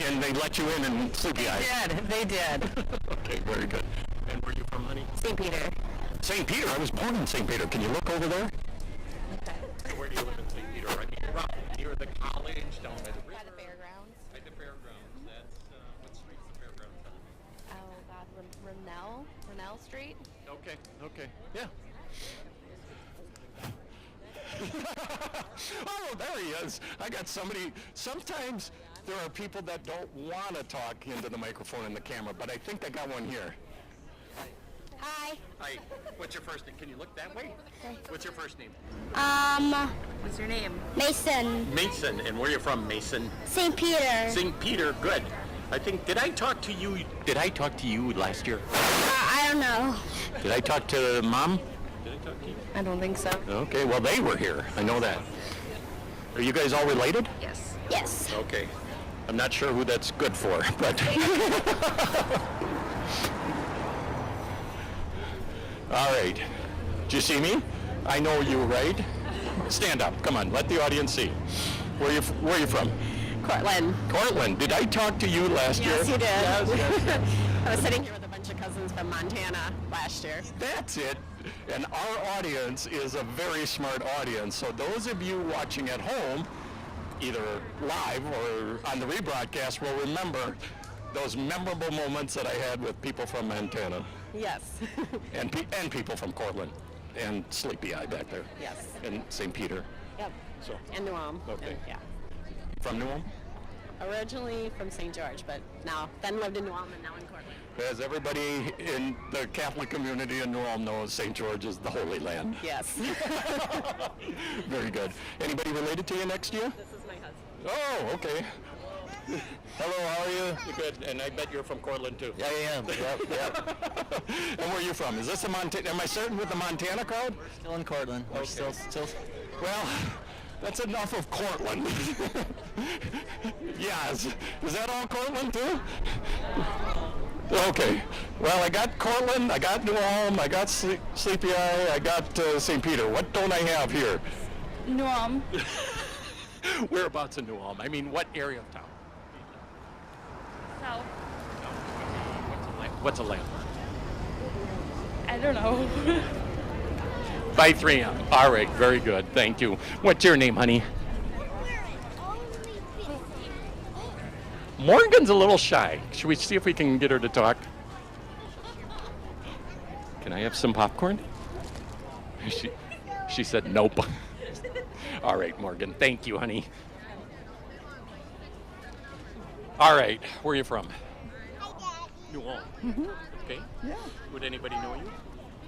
And they let you in Sleepy Eye? They did. Okay, very good. And where are you from, honey? St. Peter. St. Peter? I was born in St. Peter. Can you look over there? Okay. Where do you live in St. Peter? I mean, near the college, down by the river? By the fairgrounds. By the fairgrounds. That's, what street's the fairgrounds on? Oh, God. Rennell Street? Okay, yeah. Oh, there he is. I got somebody. Sometimes there are people that don't want to talk into the microphone and the camera, but I think I got one here. Hi. Hi. What's your first name? Can you look that way? What's your first name? What's your name? Mason. Mason. And where are you from, Mason? St. Peter. St. Peter. Good. I think, did I talk to you last year? I don't know. Did I talk to Mom? Did I talk to you? I don't think so. Okay, well, they were here. I know that. Are you guys all related? Yes. Yes. Okay. I'm not sure who that's good for, but... All right. Do you see me? I know you, right? Stand up. Come on. Let the audience see. Where are you from? Cortland. Cortland. Did I talk to you last year? Yes, you did. Yes. I was sitting here with a bunch of cousins from Montana last year. That's it. And our audience is a very smart audience. So those of you watching at home, either live or on the rebroadcast, will remember those memorable moments that I had with people from Montana Yes. and people from Cortland and Sleepy Eye back there. Yes. And St. Peter. Yep. So And New Ulm. Okay. And, yeah. from New Ulm? Originally from St. George, but then lived in New Ulm and now in Cortland. As everybody in the Catholic community in New Ulm knows, St. George is the Holy Land. Yes. Very good. Anybody related to you next year? This is my husband. Oh, okay. Hello, how are you? Good, and I bet you're from Cortland too. Yeah, I am. Yep. And where are you from? Is this a Montana? Am I starting with the Montana crowd? Still in Cortland. We're Okay. still. Well, that's enough of Cortland. Yes. Is that all Cortland too? Okay. Well, I got Cortland, I got New Ulm, I got Sleepy Eye, I got St. Peter. What don't I have here? New Ulm. Whereabouts in New Ulm? I mean, what area of town? South. What's a landmark? I don't know. By 3M. All right, very good. Thank you. What's your name, honey? Morgan's a little shy. Should we see if we can get her to talk? Can I have some popcorn? She said nope. All right, Morgan. Thank you, honey. All right, where are you from? New Ulm. Mm-hmm. Okay. Yeah. Would anybody know you?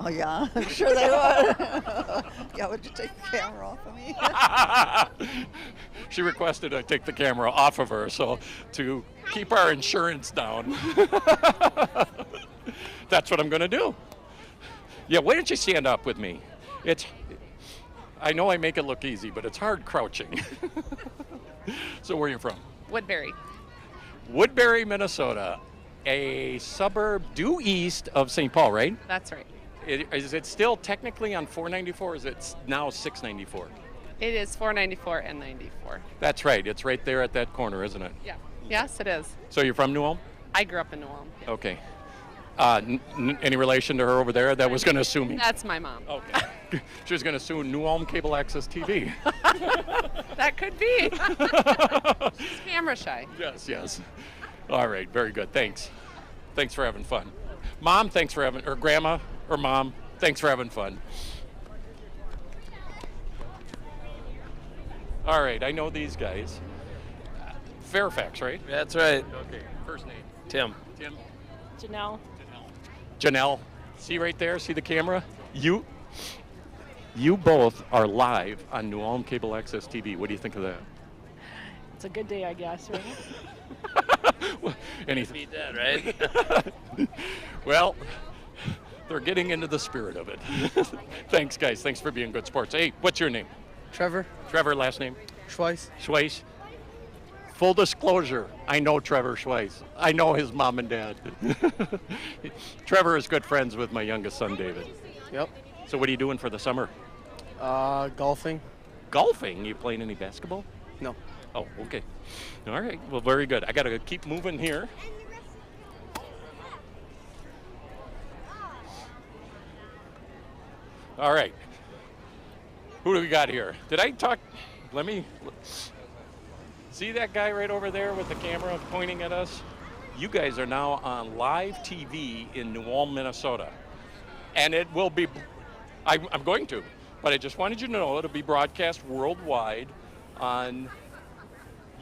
Oh, yeah. I'm sure they would. Yeah, would you take the camera off of me? She requested I take the camera off of her, so to keep our insurance down. That's what I'm going to do. Yeah, why don't you stand up with me? I know I make it look easy, but it's hard crouching. So where are you from? Woodbury. Woodbury, Minnesota, a suburb due east of St. Paul, right? That's right. Is it still technically on 494, or is it now 694? It is 494 and 94. That's right. It's right there at that corner, isn't it? Yeah. Yes, it is. So you're from New Ulm? I grew up in New Ulm. Okay. Any relation to her over there that was going to sue me? That's my mom. Okay. She was going to sue New Ulm Cable Access TV. That could be. She's camera shy. Yes. All right. Very good. Thanks for having fun. Mom, thanks for having, or Grandma, or Mom, thanks for having fun. All right. I know these guys. Fairfax, right? That's right. Okay. First name. Tim. Tim. Janelle. Janelle, see right there, see the camera? You both are live on New Ulm Cable Access TV. What do you think of that? It's a good day, I guess, right? Anything? Beat that, right? Well, they're getting into the spirit of it. Thanks, guys. Thanks for being good sports. Hey, what's your name? Trevor. Trevor, last name? Schweiss. Schweiss. Full disclosure, I know Trevor Schweiss. I know his mom and dad. Trevor is good friends with my youngest son, David. Yep. So what are you doing for the summer? Golfing. Golfing? You playing any basketball? No. Oh, okay. All right. Well, very good. I got to keep moving here. All right. Who do we got here? Did I talk? Let me see that guy right over there with the camera pointing at us. You guys are now on live TV in New Ulm, Minnesota. And it will be, I'm going to, but I just wanted you to know it'll be broadcast worldwide on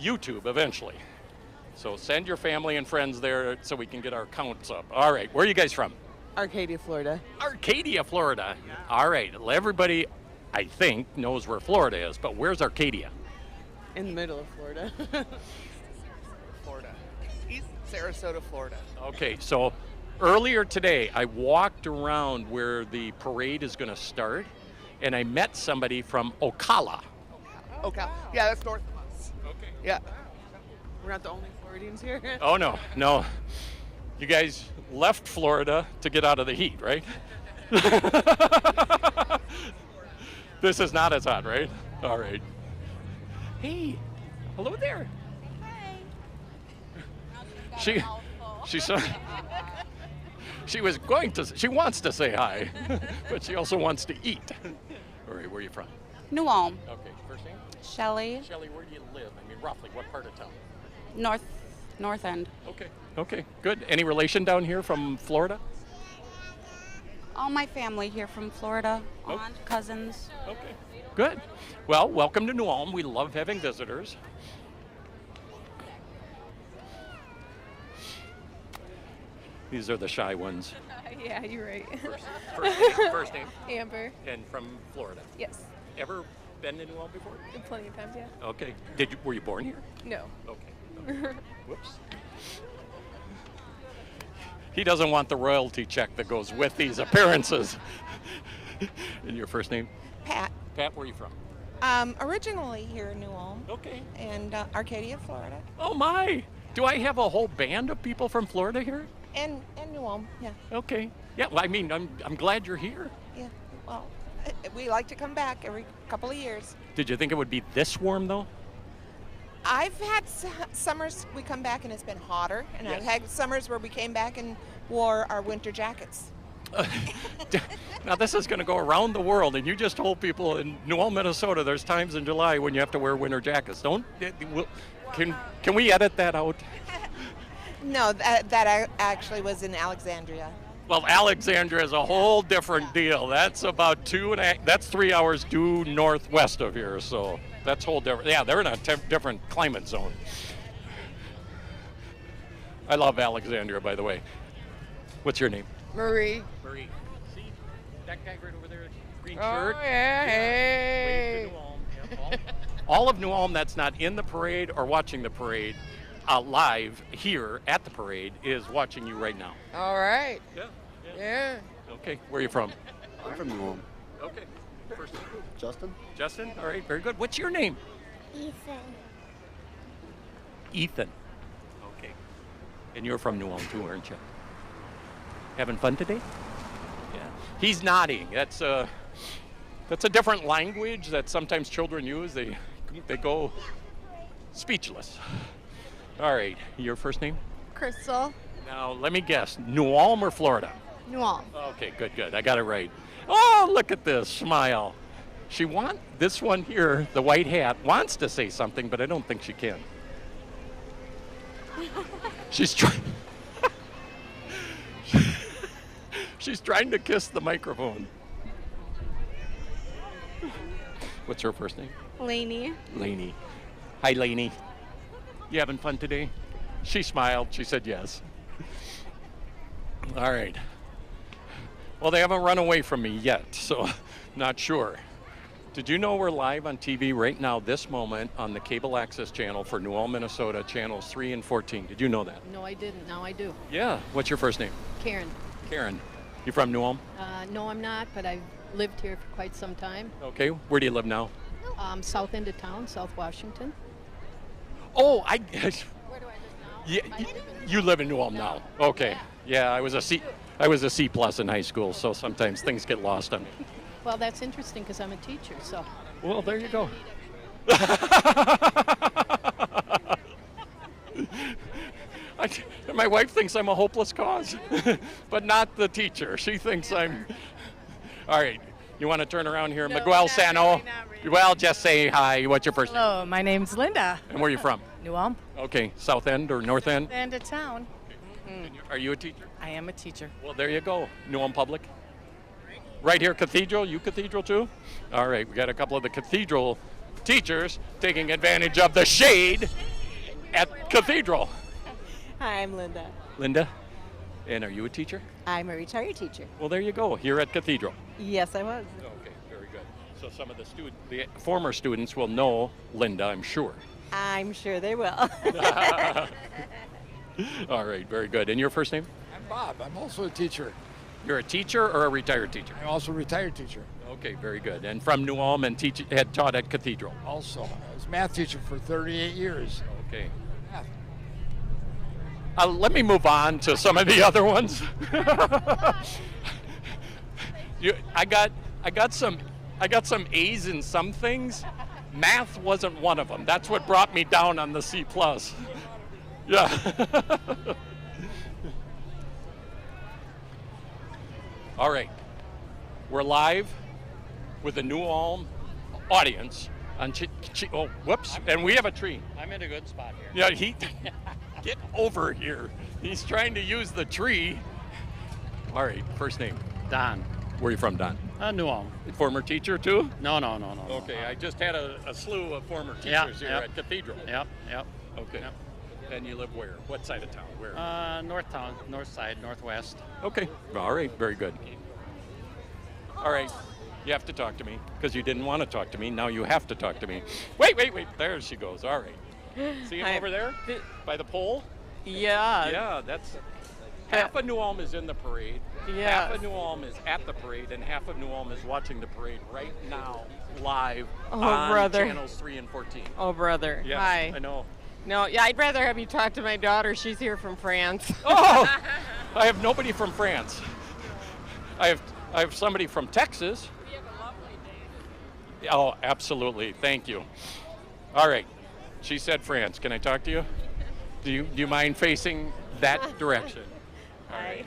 YouTube eventually. So send your family and friends there so we can get our counts up. All right, where are you guys from? Arcadia, Florida. Arcadia, Florida. All right, everybody, I think, knows where Florida is, but where's Arcadia? In the middle of Florida. Florida. East Sarasota, Florida. Okay, so earlier today, I walked around where the parade is going to start, and I met somebody from Ocala. Okay. Yeah, that's north of us. Okay. Yeah. We're not the only Floridians here. Oh, no. You guys left Florida to get out of the heat, right? This is not as hot, right? All right. Hey, hello there. She wants to say hi, but she also wants to eat. All right, where are you from? New Ulm. Okay, first name? Shelley. Shelley, where do you live? I mean, roughly, what part of town? North End. Okay, good. Any relation down here from Florida? All my family here from Florida. Oh. Aunt, cousins. Okay, good. Well, welcome to New Ulm. We love having visitors. These are the shy ones. Yeah, you're right. First name? Amber. And from Florida. Yes. Ever been to New Ulm before? Plenty of times, yeah. Okay. Were you born here? No. Okay. Whoops. He doesn't want the royalty check that goes with these appearances. And your first name? Pat. Pat, where are you from? Originally here in New Ulm. Okay. And Arcadia, Florida. Oh my! Do I have a whole band of people from Florida here? And New Ulm, yeah. Okay. Yeah. Well, I mean, I'm glad you're here. Yeah. Well, we like to come back every couple of years. Did you think it would be this warm though? I've had summers we come back and it's been hotter, and Yes. I've had summers where we came back and wore our winter jackets. Now this is going to go around the world, and you just told people in New Ulm, Minnesota, there's times in July when you have to wear winter jackets. Can we edit that out? No, that actually was in Alexandria. Well, Alexandria is a whole different deal. That's about 3 hours due northwest of here, so that's whole different. Yeah, they're in a different climate zone. I love Alexandria, by the way. What's your name? Marie. Marie. See that guy right over there, green Oh, shirt? yeah. Wave Hey. to New Ulm. Yep, all of New Ulm that's not in the parade or watching the parade live here at the parade is watching you right now. All right. Yeah. Okay, where are you from? I'm from New Ulm. Okay. First name? Justin? Justin? All right, very good. What's your name? Ethan. Ethan. Okay. And you're from New Ulm too, aren't you? Having fun today? Yeah. He's nodding. That's a different language that sometimes children use. They go speechless. All right. Your first name? Crystal. Now, let me guess. New Ulm or Florida? New Ulm. Okay, good. I got it right. Oh, look at this smile. This one here, the white hat, wants to say something, but I don't think she can. She's trying. She's trying to kiss the microphone. What's her first name? Lainey. Lainey. Hi, Lainey. You having fun today? She smiled. She said yes. All right. Well, they haven't run away from me yet, so not sure. Did you know we're live on TV right now, this moment, on the cable access channel for New Ulm, Minnesota, channels 3 and 14? Did you know that? No, I didn't. Now I do. Yeah. What's your first name? Karen. Karen. You from New Ulm? No, I'm not, but I've lived here for quite some time. Okay. Where do you live now? South end of town, South Washington. Oh, Where do I live now? Yeah, you live in New Ulm now. Okay. Yeah, I was a C plus in high school, so sometimes things get lost on me. Well, that's interesting because I'm a teacher, so. Well, there you go. My wife thinks I'm a hopeless cause, but not the teacher. She thinks I'm. All right. You want to turn around here, Miguel Sano? Well, just say hi. What's your first name? Hello, my name's Linda. And where are you from? New Ulm. Okay, South End or North End? End of town. Are you a teacher? I am a teacher. Well, there you go. New Ulm Public. Right here, Cathedral. You Cathedral too? All right, we got a couple of the Cathedral teachers taking advantage of the shade at Cathedral. Hi, I'm Linda. Linda, and are you a teacher? I'm a retired teacher. Well, there you go. Here at Cathedral. Yes, I was. Okay, very good. So some of the former students will know Linda, I'm sure. I'm sure they will. All right, very good. And your first name? I'm Bob. I'm also a teacher. You're a teacher or a retired teacher? I'm also a retired teacher. Okay, very good. And from New Ulm and had taught at Cathedral? Also, I was a math teacher for 38 years. Okay. Let me move on to some of the other ones. I got some A's in some things. Math wasn't one of them. That's what brought me down on the C+. Yeah. All right. We're live with the New Ulm audience on whoops, and we have a tree. I'm in a good spot here. Yeah, get over here. He's trying to use the tree. All right, first name. Don. Where are you from, Don? New Ulm. Former teacher, too? No. Okay, I just had a slew of former teachers here at Cathedral. Yep. Okay. Yep. And you live where? What side of town? Where? North town, north side, northwest. Okay, all right, very good. All right, you have to talk to me because you didn't want to talk to me. Now you have to talk to me. Wait. There she goes. All right. See him over there by the pole? Yeah. Yeah, that's half of New Ulm is in the parade. Yeah. Half of New Ulm is at the parade, and half of New Ulm is watching the parade right now, live on brother. channels 3 and 14. Oh, brother. Yes, Hi. I know. No, yeah, I'd rather have you talk to my daughter. She's here from France. Oh, I have nobody from France. I have somebody from Texas. We have a lovely day. Oh, absolutely. Thank you. All right. She said France. Can I talk to you? Do you mind facing that direction? All right.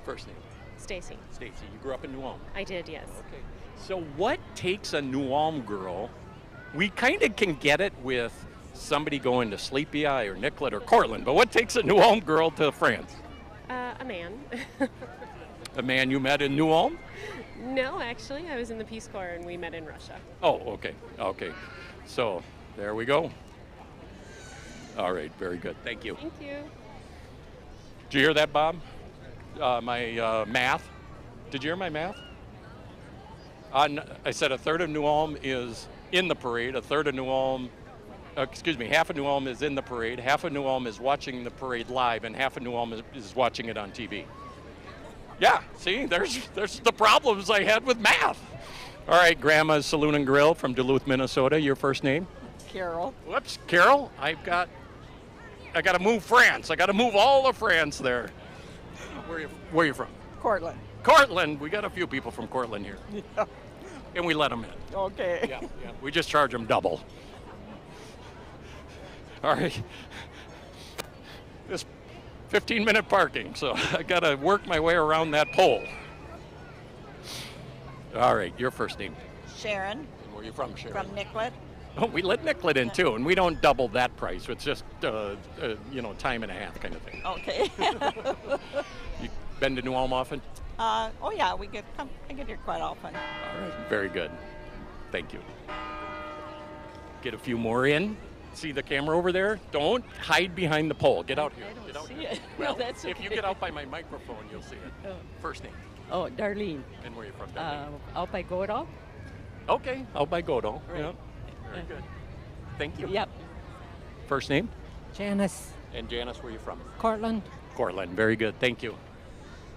First name. Stacy. Stacy. You grew up in New Ulm. I did, yes. Okay. So what takes a New Ulm girl? We kind of can get it with somebody going to Sleepy Eye or Nicollet or Cortland, but what takes a New Ulm girl to France? A man. A man you met in New Ulm? No, actually, I was in the Peace Corps and we met in Russia. Oh, okay. So there we go. All right, very good. Thank you. Thank you. Did you hear that, Bob? My math. Did you hear my math? I said a third of New Ulm is in the parade, a third of New Ulm, half of New Ulm is in the parade, half of New Ulm is watching the parade live, and half of New Ulm is watching it on TV. Yeah, see, there's the problems I had with math. All right, Grandma's Saloon and Grill from Duluth, Minnesota. Your first name? Carol. Whoops, Carol. I got to move France. I got to move all of France there. Where are you from? Cortland. Cortland. We got a few people from Cortland here. Yeah. And we let them in. Okay. Yeah. We just charge them double. All right. This 15-minute parking, so I got to work my way around that pole. All right, your first name. Sharon. And where are you from, Sharon? From Nicollet. Oh, we let Nicollet in too, and we don't double that price. It's just, time and a half kind of thing. Okay. You been to New Ulm often? Oh yeah, I get here quite often. All right, very good. Thank you. Get a few more in. See the camera over there? Don't hide behind the pole. Get out here. Get out here. it. Well, No, that's if you okay. get out by my microphone, you'll see it. Oh. First name. Oh, Darlene. And where are you from, Darlene? Out by Godal. Okay, out by Godal. Right. Yeah. Very good. Thank you. Yep. First name? Janice. And Janice, where are you from? Cortland. Cortland. Very good. Thank you.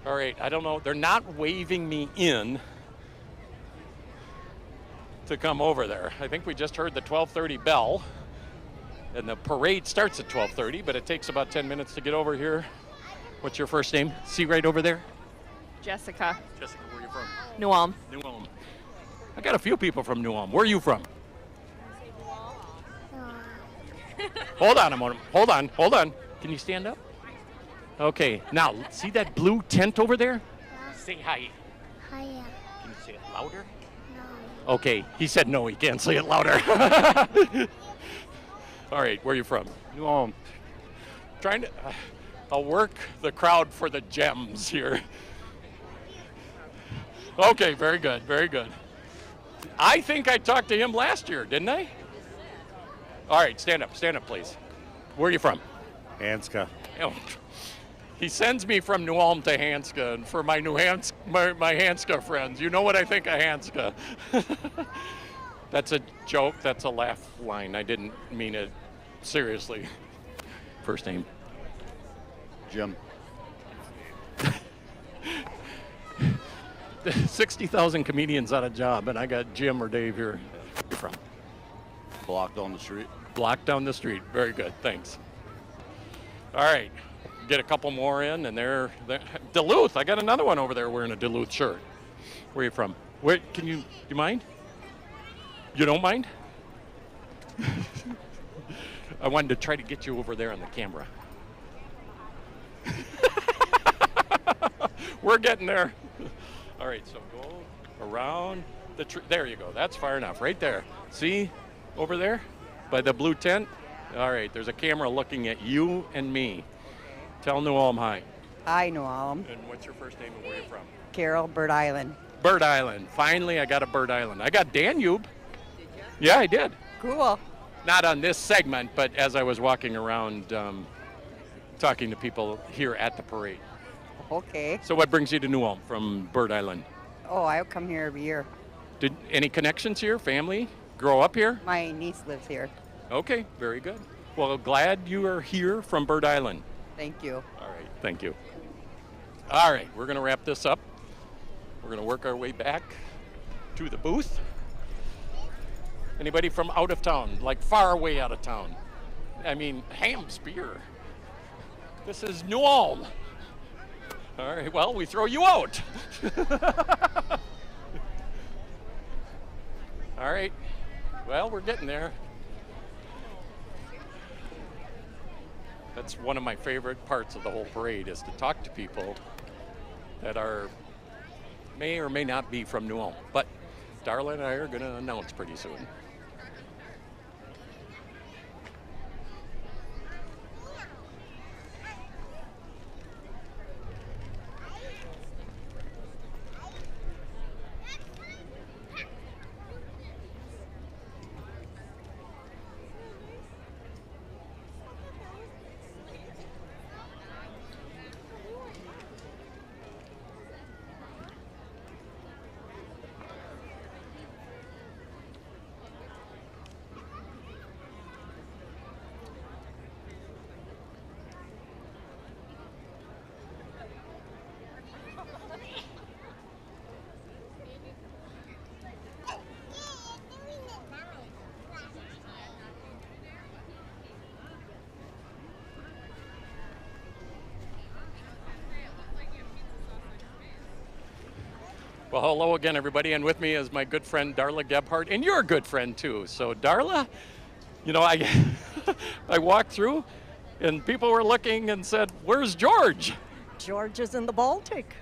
All right. I don't know. They're not waving me in to come over there. I think we just heard the 12:30 bell. And the parade starts at 12:30, but it takes about 10 minutes to get over here. What's your first name? See right over there? Jessica. Jessica, where are you from? New Ulm. New Ulm. I got a few people from New Ulm. Where are you from? Hold on a moment. Hold on. Can you stand up? Okay, now, see that blue tent over there? Say hi. Hiya. Can you say it louder? No. Okay, he said no, he can't say it louder. All right, where are you from? New Ulm. Trying to, I'll work the crowd for the gems here. Okay, very good, very good. I think I talked to him last year, didn't I? All right, stand up, please. Where are you from? Hanska. Oh, he sends me from New Ulm to Hanska, and for my my Hanska friends, you know what I think of Hanska. That's a joke, that's a laugh line. I didn't mean it seriously. First name? Jim. 60,000 comedians out of job, and I got Jim or Dave here. Where you from? Block down the street. Block down the street. Very good. Thanks. All right. Get a couple more in, and they're Duluth. I got another one over there wearing a Duluth shirt. Where are you from? Where do you mind? You don't mind? I wanted to try to get you over there on the camera. We're getting there. All right, so go around the tree. There you go. That's far enough. Right there. See over there by the blue tent? All right, there's a camera looking at you and me. Tell New Ulm hi. Hi, New Ulm. And what's your first name and where are you from? Carol, Bird Island. Bird Island. Finally, I got a Bird Island. I got Danube. Did you? Yeah, I did. Cool. Not on this segment, but as I was walking around talking to people here at the parade. Okay. So what brings you to New Ulm from Bird Island? Oh, I come here every year. Did any connections here? Family? Grow up here? My niece lives here. Okay, very good. Well, glad you are here from Bird Island. Thank you. All right, thank you. All right, we're going to wrap this up. We're going to work our way back to the booth. Anybody from out of town, like far away out of town? I mean, ham spear. This is New Ulm. All right, well, we throw you out. All right, well, we're getting there. That's one of my favorite parts of the whole parade is to talk to people that may or may not be from New Ulm. But Darla and I are going to announce pretty soon. Well, hello again, everybody, and with me is my good friend Darla Gebhardt, and you're a good friend too. So, Darla, you know, I walked through, and people were looking and said, "Where's George?" George is in the Baltic.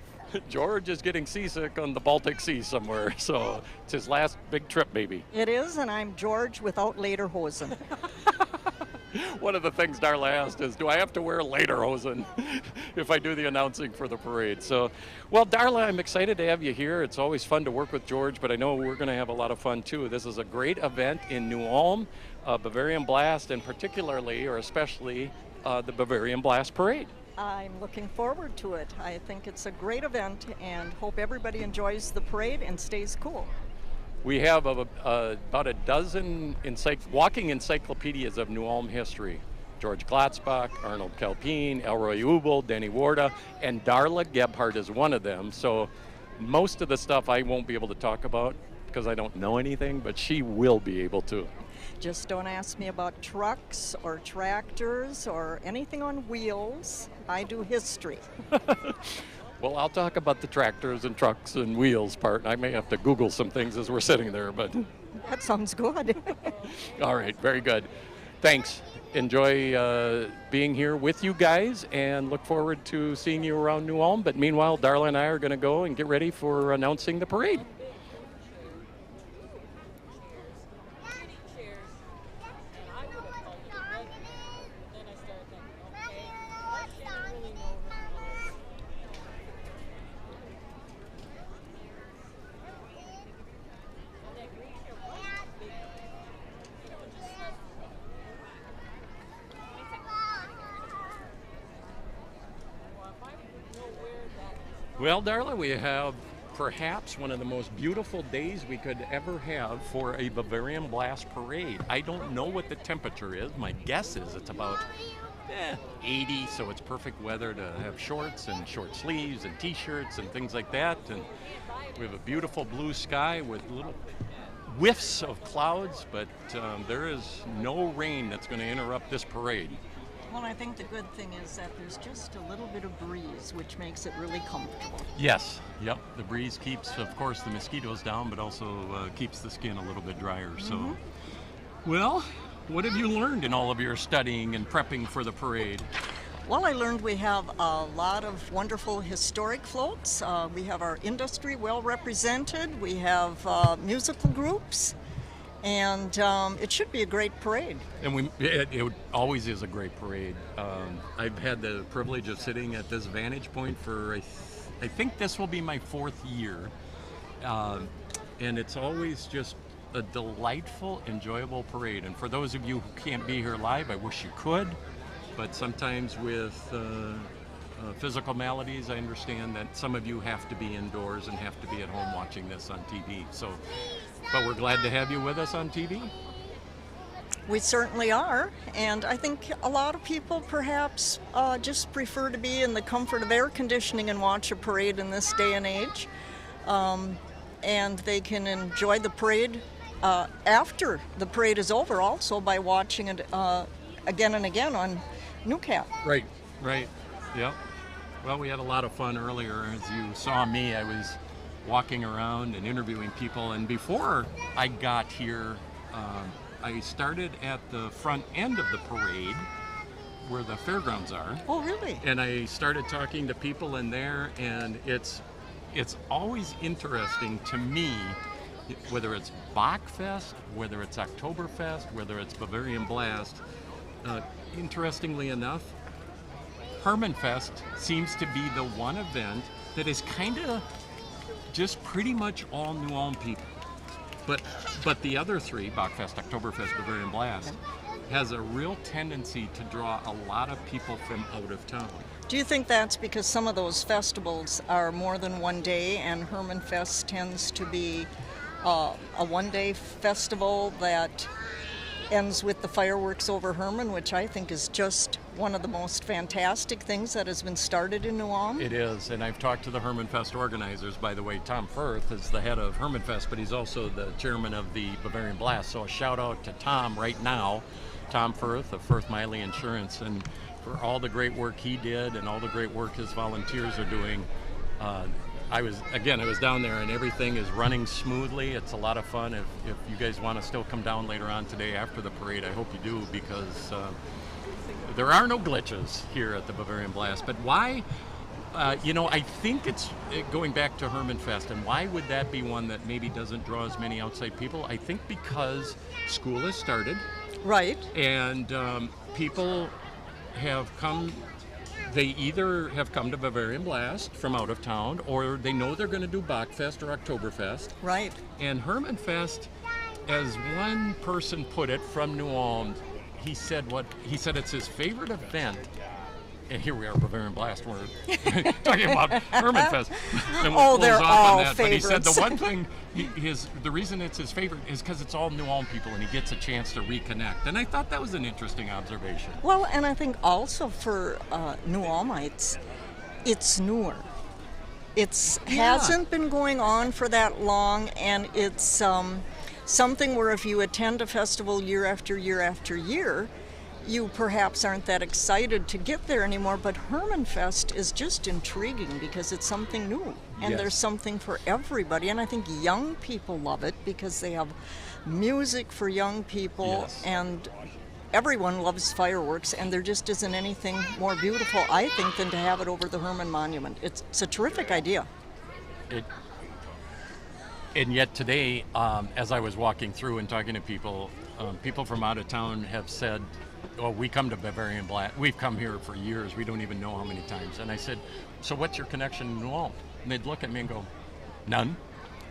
George is getting seasick on the Baltic Sea somewhere, so it's his last big trip, maybe. It is, and I'm George without lederhosen. One of the things Darla asked is, do I have to wear lederhosen if I do the announcing for the parade? So, well, Darla, I'm excited to have you here. It's always fun to work with George, but I know we're going to have a lot of fun, too. This is a great event in New Ulm, Bavarian Blast, and particularly or especially the Bavarian Blast Parade. I'm looking forward to it. I think it's a great event and hope everybody enjoys the parade and stays cool. We have about a dozen walking encyclopedias of New Ulm history. George Glotzbach, Arnold Kelpine, Elroy Ubel, Denny Warda, and Darla Gebhardt is one of them. So most of the stuff I won't be able to talk about because I don't know anything, but she will be able to. Just don't ask me about trucks or tractors or anything on wheels. I do history. Well, I'll talk about the tractors and trucks and wheels part. I may have to Google some things as we're sitting there, but... That sounds good. All right, very good. thanks. Enjoy being here with you guys and look forward to seeing you around New Ulm. But meanwhile, Darla and I are going to go and get ready for announcing the parade. Well, Darla, we have perhaps one of the most beautiful days we could ever have for a Bavarian Blast parade. I don't know what the temperature is. My guess is it's about 80, so it's perfect weather to have shorts and short sleeves and t-shirts and things like that. And we have a beautiful blue sky with little whiffs of clouds, but there is no rain that's going to interrupt this parade. Well, I think the good thing is that there's just a little bit of breeze, which makes it really comfortable. Yes, yep. The breeze keeps, of course, the mosquitoes down, but also keeps the skin a little bit drier. So, well, what have you learned in all of your studying and prepping for the parade? Well, I learned we have a lot of wonderful historic floats. We have our industry well represented. We have musical groups. And it should be a great parade. And it always is a great parade. I've had the privilege of sitting at this vantage point for, I think this will be my 4th year. And it's always just a delightful, enjoyable parade. And for those of you who can't be here live, I wish you could. But sometimes with physical maladies, I understand that some of you have to be indoors and have to be at home watching this on TV. But we're glad to have you with us on TV. We certainly are, and I think a lot of people perhaps just prefer to be in the comfort of air conditioning and watch a parade in this day and age. And they can enjoy the parade after the parade is over also by watching it again and again on Newcat. Right, yeah. Well, we had a lot of fun earlier. As you saw me, I was walking around and interviewing people, and before I got here, I started at the front end of the parade where the fairgrounds are. Oh, really? And I started talking to people in there, and it's always interesting to me, whether it's Bachfest, whether it's Oktoberfest, whether it's Bavarian Blast. Interestingly enough, Hermannfest seems to be the one event that is kind of just pretty much all New Ulm people. But the other three, Bachfest, Oktoberfest, Bavarian Blast, has a real tendency to draw a lot of people from out of town. Do you think that's because some of those festivals are more than one day, and Hermannfest tends to be a one-day festival that ends with the fireworks over Hermann, which I think is just one of the most fantastic things that has been started in New Ulm? It is, and I've talked to the Hermannfest organizers. By the way, Tom Firth is the head of Hermannfest, but he's also the chairman of the Bavarian Blast. So a shout out to Tom right now, Tom Firth of Firth Miley Insurance, and for all the great work he did and all the great work his volunteers are doing. I was down there and everything is running smoothly. It's a lot of fun. If you guys want to still come down later on today after the parade, I hope you do, because there are no glitches here at the Bavarian Blast. But why, I think it's going back to Hermannfest, and why would that be one that maybe doesn't draw as many outside people? I think because school has started. Right. And people have come. They either have come to Bavarian Blast from out of town, or they know they're going to do Bachfest or Oktoberfest. Right. And Hermannfest, as one person put it from New Ulm, he said it's his favorite event. And here we are, Bavarian Blast. We're talking about Hermannfest. They're all favorites. But he said the one thing, the reason it's his favorite is because it's all New Ulm people, and he gets a chance to reconnect. And I thought that was an interesting observation. Well, and I think also for New Ulmites, it's newer. Hasn't been going on for that long, and it's something where if you attend a festival year after year after year, you perhaps aren't that excited to get there anymore, but Hermannfest is just intriguing because it's something new, and there's something for everybody, and I think young people love it because they have music for young people, and everyone loves fireworks, and there just isn't anything more beautiful, I think, than to have it over the Herman Monument. It's a terrific idea. And yet today, as I was walking through and talking to people, people from out of town have said, "Oh, we come to Bavarian Blast. We've come here for years. We don't even know how many times." And I said, "So what's your connection to New Ulm?" And they'd look at me and go, "None."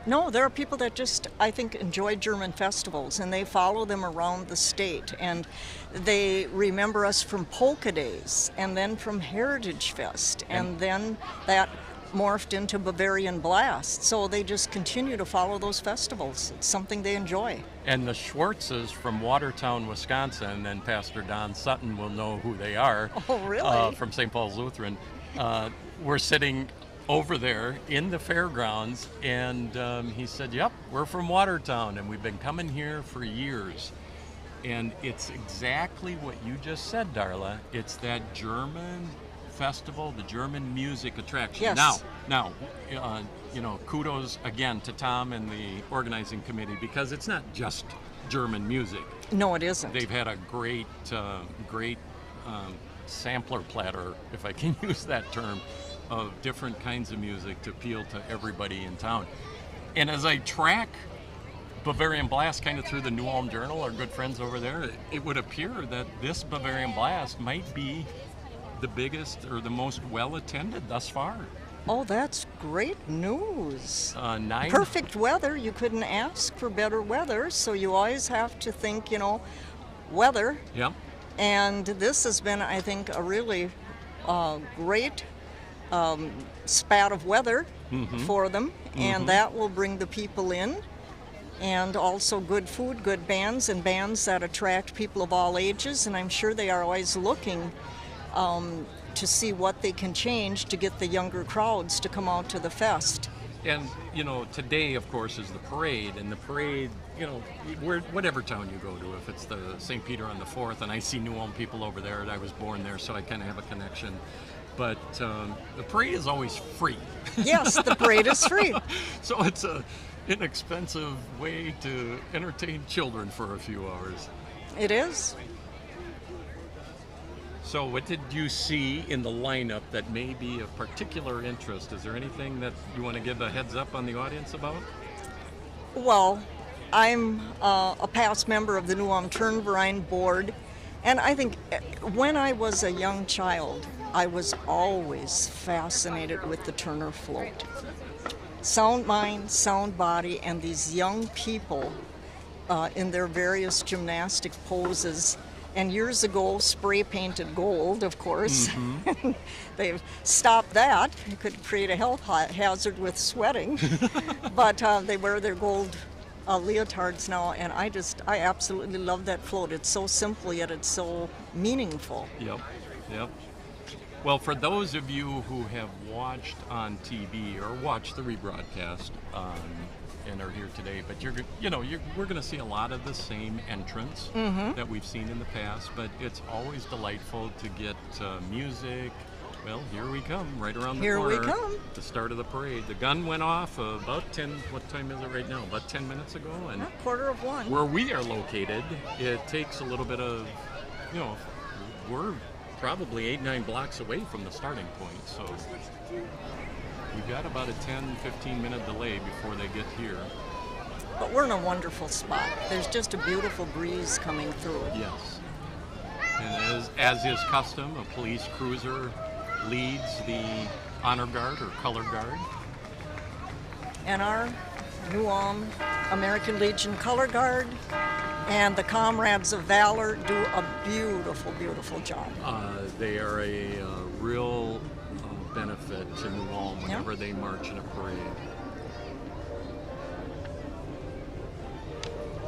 No, there are people that just, I think, enjoy German festivals, and they follow them around the state, and they remember us from Polka Days, and then from Heritage Fest, and then that morphed into Bavarian Blast. So they just continue to follow those festivals. It's something they enjoy. And the Schwartzes from Watertown, Wisconsin, and Pastor Don Sutton will know who they are. Oh, really? From St. Paul's Lutheran. We're sitting over there in the fairgrounds, and he said, "Yep, we're from Watertown, and we've been coming here for years." And it's exactly what you just said, Darla. It's that German festival, the German music attraction. Yes. Now, kudos again to Tom and the organizing committee, because it's not just German music. No, it isn't. They've had a great sampler platter, if I can use that term, of different kinds of music to appeal to everybody in town. And as I track Bavarian Blast kind of through the New Ulm Journal, our good friends over there, it would appear that this Bavarian Blast might be the biggest or the most well-attended thus far. Oh, that's great news. 9. Perfect weather. You couldn't ask for better weather, so you always have to think, weather. Yep. And this has been, I think, a really great spat of weather for them, and that will bring the people in, and also good food, good bands, and bands that attract people of all ages, and I'm sure they are always looking to see what they can change to get the younger crowds to come out to the fest. And, today, of course, is the parade, and the parade, whatever town you go to, if it's the St. Peter on the 4th, and I see New Ulm people over there, and I was born there, so I kind of have a connection. But the parade is always free. Yes, the parade is free. So it's an inexpensive way to entertain children for a few hours. It is. So what did you see in the lineup that may be of particular interest? Is there anything that you want to give a heads up on the audience about? Well, I'm a past member of the New Ulm Turnverein board, and I think when I was a young child, I was always fascinated with the Turner float. Sound mind, sound body, and these young people in their various gymnastic poses. And years ago, spray painted gold, of course. They've stopped that. It could create a health hazard with sweating. But they wear their gold leotards now, and I absolutely love that float. It's so simple, yet it's so meaningful. Yep. Well, for those of you who have watched on TV or watched the rebroadcast and are here today, but we're going to see a lot of the same entrants that we've seen in the past, but it's always delightful to get music. Well, here we come, right around the corner. Here we come. The start of the parade. The gun went off about 10, what time is it right now? About 10 minutes ago. And 1:45. Where we are located, it takes a little bit of, we're probably 8-9 blocks away from the starting point, so we've got about a 10-15 minute delay before they get here. But we're in a wonderful spot. There's just a beautiful breeze coming through. Yes. And as is custom, a police cruiser leads the honor guard or color guard. And our New Ulm American Legion Color Guard and the Comrades of Valor do a beautiful, beautiful job. They are a real benefit to New Ulm whenever they march in a parade.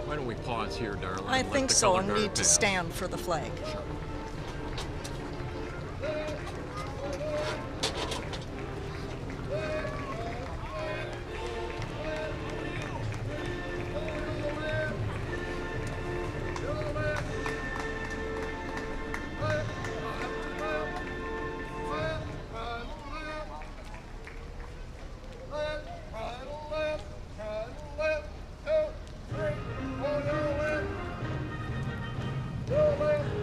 Why don't we pause here, darling? I think so, and need to stand for the flag. Sure. Go left!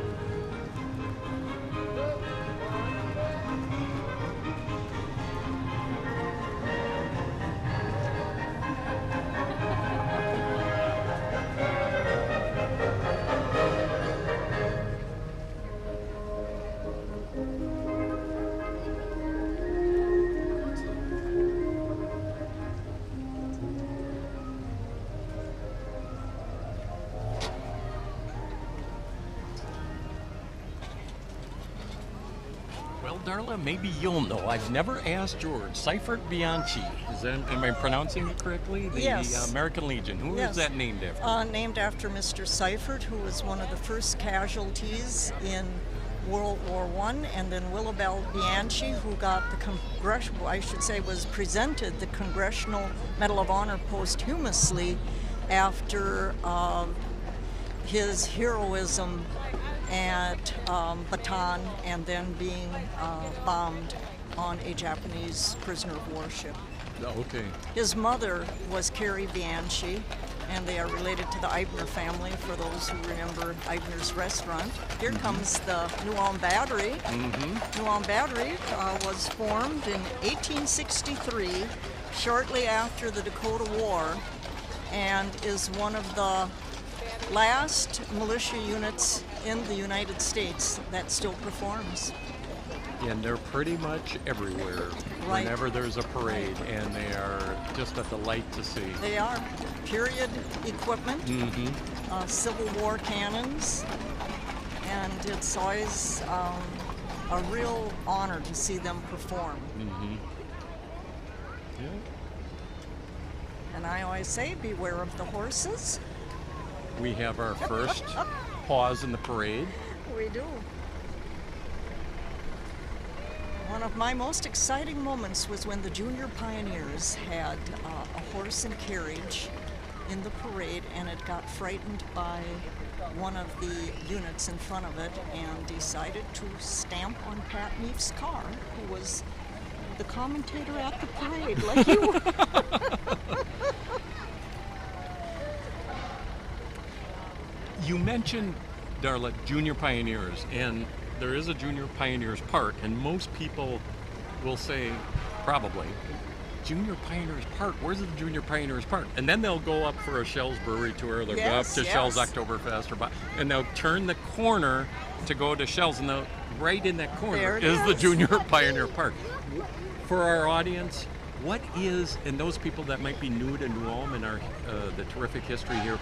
Darla, maybe you'll know. I've never asked George. Seifert Bianchi. Am I pronouncing it correctly? The Yes. American Legion. Who Yes. is that named after? Named after Mr. Seifert, who was one of the first casualties in World War I, and then Willibald Bianchi, who got the congressional, I should say, was presented the Congressional Medal of Honor posthumously after his heroism at Bataan and then being bombed on a Japanese prisoner of war ship. Okay. His mother was Carrie Bianchi, and they are related to the Eibner family, for those who remember Eibner's restaurant. Here comes the New Ulm Battery. New Ulm Battery was formed in 1863, shortly after the Dakota War, and is one of the last militia units in the United States that still performs. And they're pretty much everywhere Right. whenever there's a parade, and they are just a delight to see. They are period equipment, Civil War cannons, and it's always a real honor to see them perform. Yeah. And I always say, beware of the horses. We have our first pause in the parade. We do. One of my most exciting moments was when the Junior Pioneers had a horse and carriage in the parade, and it got frightened by one of the units in front of it and decided to stamp on Pat Neef's car, who was the commentator at the parade, like you. You mentioned, Darla, Junior Pioneers, and there is a Junior Pioneers Park, and most people will say, probably, Junior Pioneers Park, where's the Junior Pioneers Park? And then they'll go up for a Shell's Brewery tour, they'll go up to Shell's Oktoberfest, and they'll turn the corner to go to Shell's, and right in that corner is the Junior Pioneer Park. For our audience, what is, and those people that might be new to New Ulm and our the terrific history here,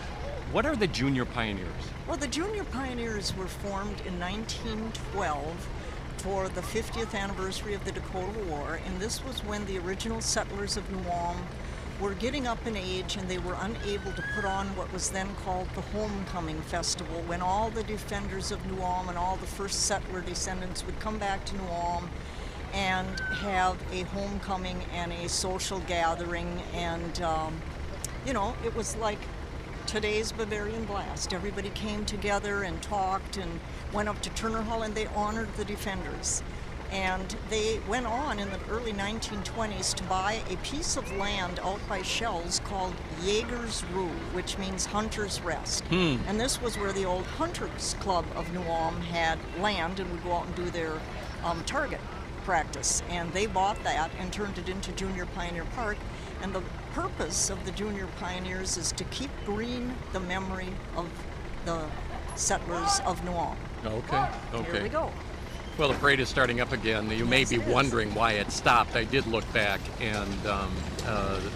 what are the Junior Pioneers? Well, the Junior Pioneers were formed in 1912 for the 50th anniversary of the Dakota War, and this was when the original settlers of New Ulm were getting up in age, and they were unable to put on what was then called the Homecoming Festival, when all the defenders of New Ulm and all the first settler descendants would come back to New Ulm and have a homecoming and a social gathering, and you know, it was like today's Bavarian Blast. Everybody came together and talked and went up to Turner Hall, and they honored the defenders. And they went on in the early 1920s to buy a piece of land out by Shell's called Jaeger's Rue, which means Hunter's Rest. And this was where the old Hunters Club of New Ulm had land and would go out and do their target practice. And they bought that and turned it into Junior Pioneer Park. And the purpose of the Junior Pioneers is to keep green the memory of the settlers of New Ulm. Okay. Here we go. Well, the parade is starting up again. You may be wondering why it stopped. I did look back, and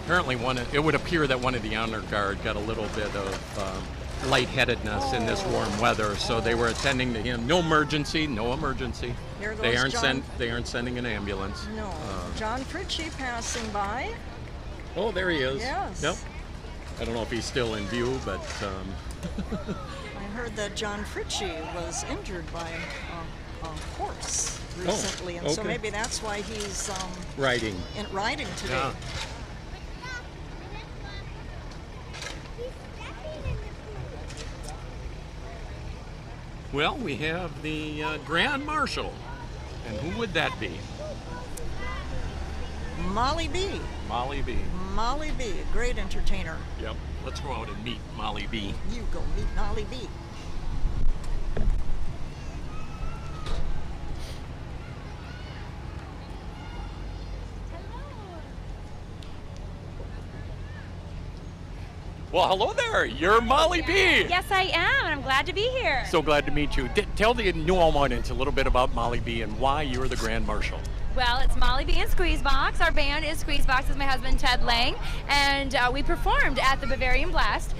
apparently it would appear that one of the honor guard got a little bit of lightheadedness in this warm weather, so they were attending to him. No emergency. Here goes They aren't John. They aren't sending an ambulance. No. John Fritchie passing by. Oh, there he is. Yes. Yep. I don't know if he's still in view, but I heard that John Fritchie was injured by a horse recently, and so okay. maybe that's why he's riding today. Yeah. Well, we have the Grand Marshal, and who would that be? Molly B. Molly B. Molly B, a great entertainer. Yep. Let's go out and meet Molly B. You go meet Molly B. Well, hello there. You're Molly B. Yes, I am, and I'm glad to be here. So glad to meet you. Tell the New Ulm audience a little bit about Molly B and why you're the Grand Marshal. Well, it's Molly B and Squeezebox. Our band is Squeezebox, is my husband Ted Lang, and we performed at the Bavarian Blast.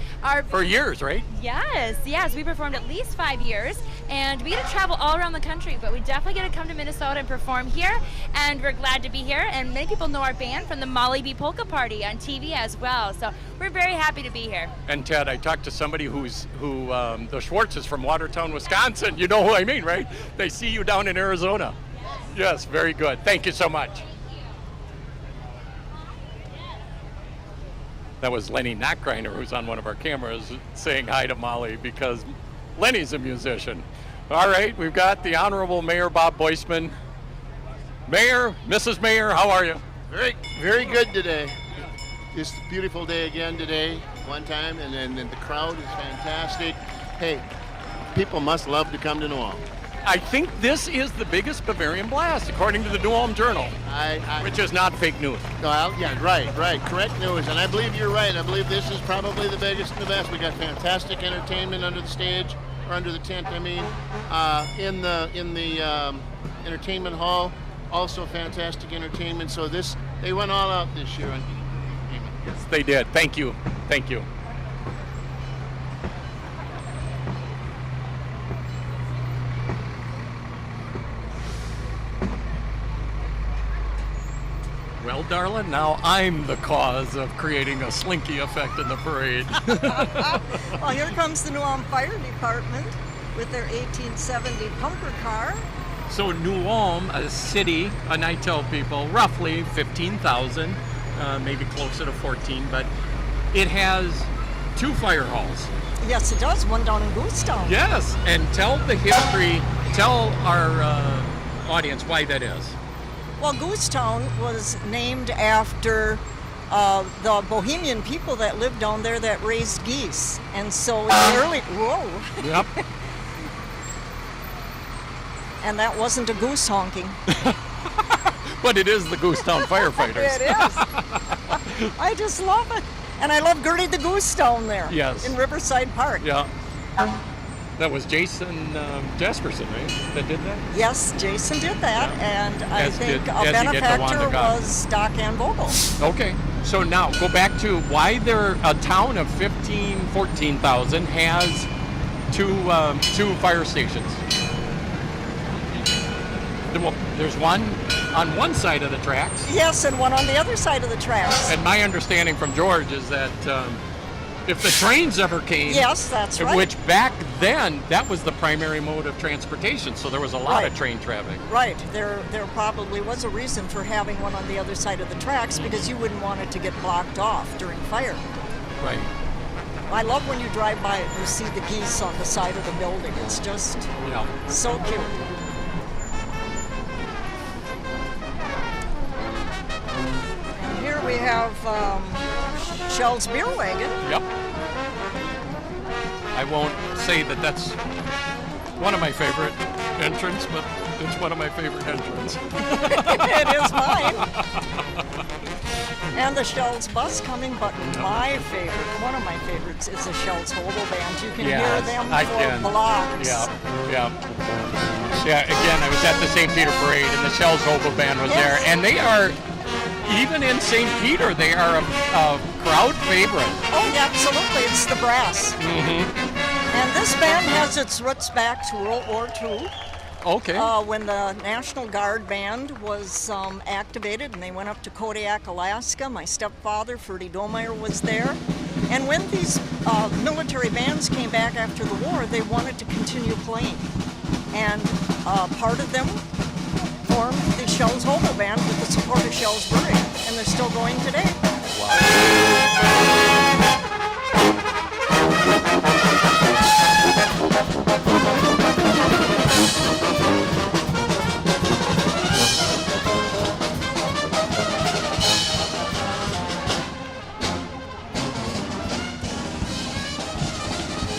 For years, right? Yes, we performed at least 5 years, And we get to travel all around the country, but we definitely get to come to Minnesota and perform here. And we're glad to be here. And many people know our band from the Molly B. Polka Party on TV as well. So we're very happy to be here. And Ted, I talked to somebody the Schwartz is from Watertown, Wisconsin. You know who I mean, right? They see you down in Arizona. Yes, very good. Thank you so much. That was Lenny Knockgrinder, who's on one of our cameras, saying hi to Molly because Lenny's a musician. All right, we've got the Honorable Mayor Bob Boisman. Mayor, Mrs. Mayor, how are you? Very good today. It's a beautiful day again today, one time, and then the crowd is fantastic. Hey, people must love to come to New Ulm. I think this is the biggest Bavarian blast, according to the New Ulm Journal, which is not fake news. Well, yeah, right. Correct news, and I believe you're right. I believe this is probably the biggest and the best. We got fantastic entertainment under the stage, or under the tent, I mean, in the entertainment hall. Also fantastic entertainment. So they went all out this year. Yes, they did. Thank you. Thank you. Well, darling, now I'm the cause of creating a slinky effect in the parade. Well, here comes the New Ulm Fire Department with their 1870 pumper car. So New Ulm, a city, and I tell people, roughly 15,000, maybe closer to 14, but it has 2 fire halls. Yes, it does. One down in Goostown. Yes, and tell the history, tell our audience why that is. Well, Goostown was named after the Bohemian people that lived down there that raised geese. And so in the early... Whoa! Yep. And that wasn't a goose honking. But it is the Goostown firefighters. It is. I just love it. And I love Gertie the Goose down there. Yes. In Riverside Park. Yeah. That was Jason Jasperson, right, that did that? Yes, Jason did that, yeah. And I think a benefactor was Doc Ann Vogel. Okay, so now go back to why a town of 14,000 has two fire stations. Well, there's one on one side of the tracks. Yes, and one on the other side of the tracks. And my understanding from George is that if the trains ever came, yes, that's right. Which back then that was the primary mode of transportation, so there was a lot of train traffic. Right. There probably was a reason for having one on the other side of the tracks because you wouldn't want it to get blocked off during fire. Right. I love when you drive by it and you see the geese on the side of the building. It's just so cute. And here we have Shell's Beer Wagon. Yep. I won't say that that's one of my favorite entrants, but it's one of my favorite entrants. It is mine. And the Shell's bus coming, but my favorite, one of my favorites, is the Shell's Hobo Band. You can hear them for blocks. Yeah, again, I was at the St. Peter Parade, and the Shell's Hobo Band was there, and they are, even in St. Peter, they are a crowd favorite. Oh, yeah, absolutely. It's the brass. Mm-hmm. And this band has its roots back to World War II. Okay. When the National Guard Band was activated and they went up to Kodiak, Alaska, my stepfather, Ferdy Domeyer, was there. And when these military bands came back after the war, they wanted to continue playing. And part of them formed the Shell's Hobo Band with the support of Shell's Brewery. And they're still going today.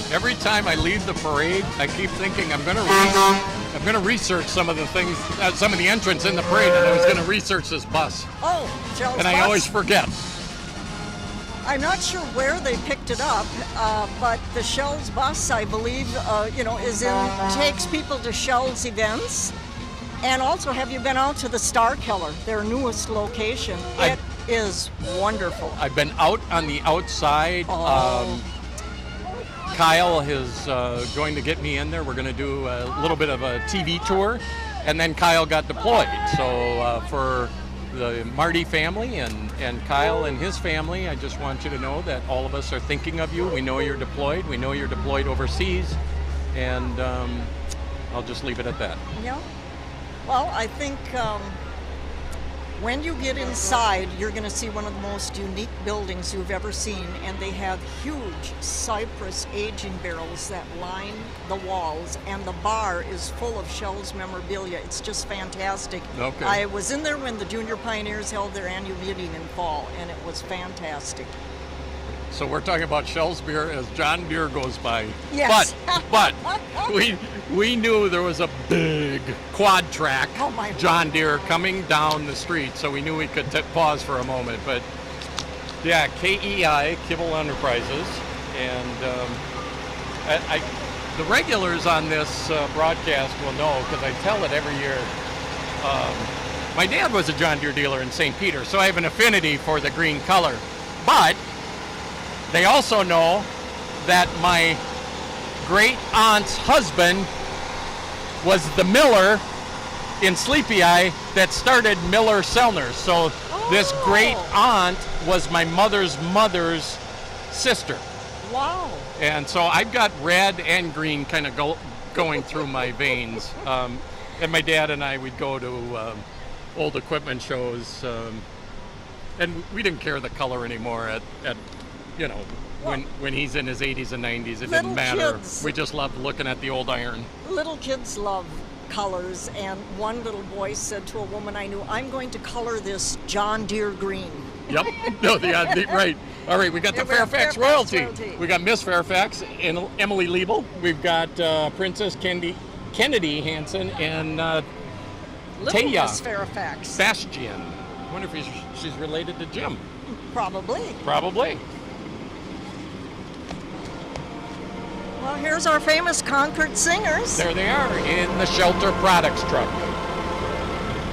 Every time I leave the parade, I keep thinking I'm going to research some of the things, some of the entrants in the parade, and I was going to research this bus. Oh, Shell's And bus? I always forget. I'm not sure where they picked it up, but the Shell's bus, I believe, takes people to Shell's events. And also, have you been out to the Star Killer, their newest location? It is wonderful. I've been out on the outside. Kyle is going to get me in there. We're going to do a little bit of a TV tour, and then Kyle got deployed. So for the Marty family and Kyle and his family, I just want you to know that all of us are thinking of you. We know you're deployed. We know you're deployed overseas, and I'll just leave it at that. Yeah. Well, I think when you get inside, you're going to see one of the most unique buildings you've ever seen, and they have huge cypress aging barrels that line the walls, and the bar is full of Shell's memorabilia. It's just fantastic. Okay. I was in there when the Junior Pioneers held their annual meeting in fall, and it was fantastic. So we're talking about Shell's beer as John Deere goes by. Yes. But we knew there was a big quad track John Deere coming down the street, so we knew we could pause for a moment. But yeah, KEI, Kibble Enterprises, and the regulars on this broadcast will know because I tell it every year. My dad was a John Deere dealer in St. Peter, so I have an affinity for the green color. But they also know that my great aunt's husband was the miller in Sleepy Eye that started Miller Selners. So this great aunt was my mother's mother's sister. Wow. And so I've got red and green kind of going through my veins. And my dad and I would go to old equipment shows. And we didn't care the color anymore at you know, when he's in his 80s and 90s, it didn't matter. Kids. We just loved looking at the old iron. Little kids love colors, and one little boy said to a woman I knew, "I'm going to color this John Deere green." Yep. No, right. All right, we got the Fairfax royalty. We got Miss Fairfax and Emily Liebel. We've got Princess Kennedy Hansen and Little Taya Miss Fairfax. Bastian. I wonder if she's related to Jim. Probably. Probably. Well, here's our famous Concord Singers. There they are in the Shelter Products truck.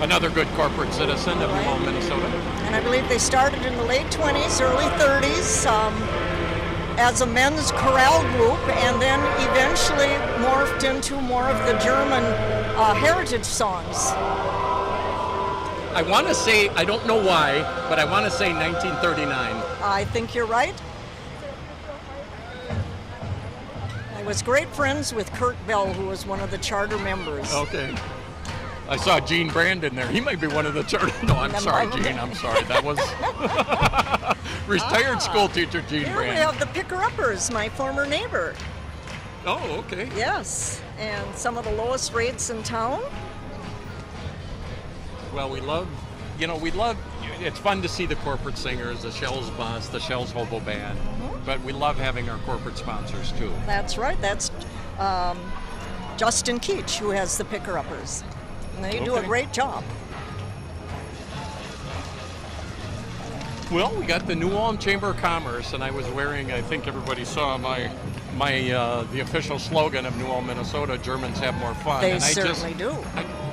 Another good corporate citizen of New Ulm, Minnesota. And I believe they started in the late 20s, early 30s as a men's chorale group, and then eventually morphed into more of the German heritage songs. I want to say, I don't know why, but I want to say 1939. I think you're right. I was great friends with Kurt Bell, who was one of the charter members. Okay. I saw Gene Brandon there. He might be one of the charter. No, I'm sorry, Gene. I'm sorry. That was retired school teacher Gene Here Brandon. we have the Picker-Uppers, my former neighbor. Oh, okay. Yes, and some of the lowest rates in town. Well, we love, it's fun to see the corporate singers, the Shell's Bus, the Shell's Hobo Band, but we love having our corporate sponsors too. That's right. That's Justin Keach, who has the Picker-Uppers. And they do a great job. Well, we got the New Ulm Chamber of Commerce, and I was wearing, I think everybody saw the official slogan of New Ulm, Minnesota, Germans have more fun. They and certainly do.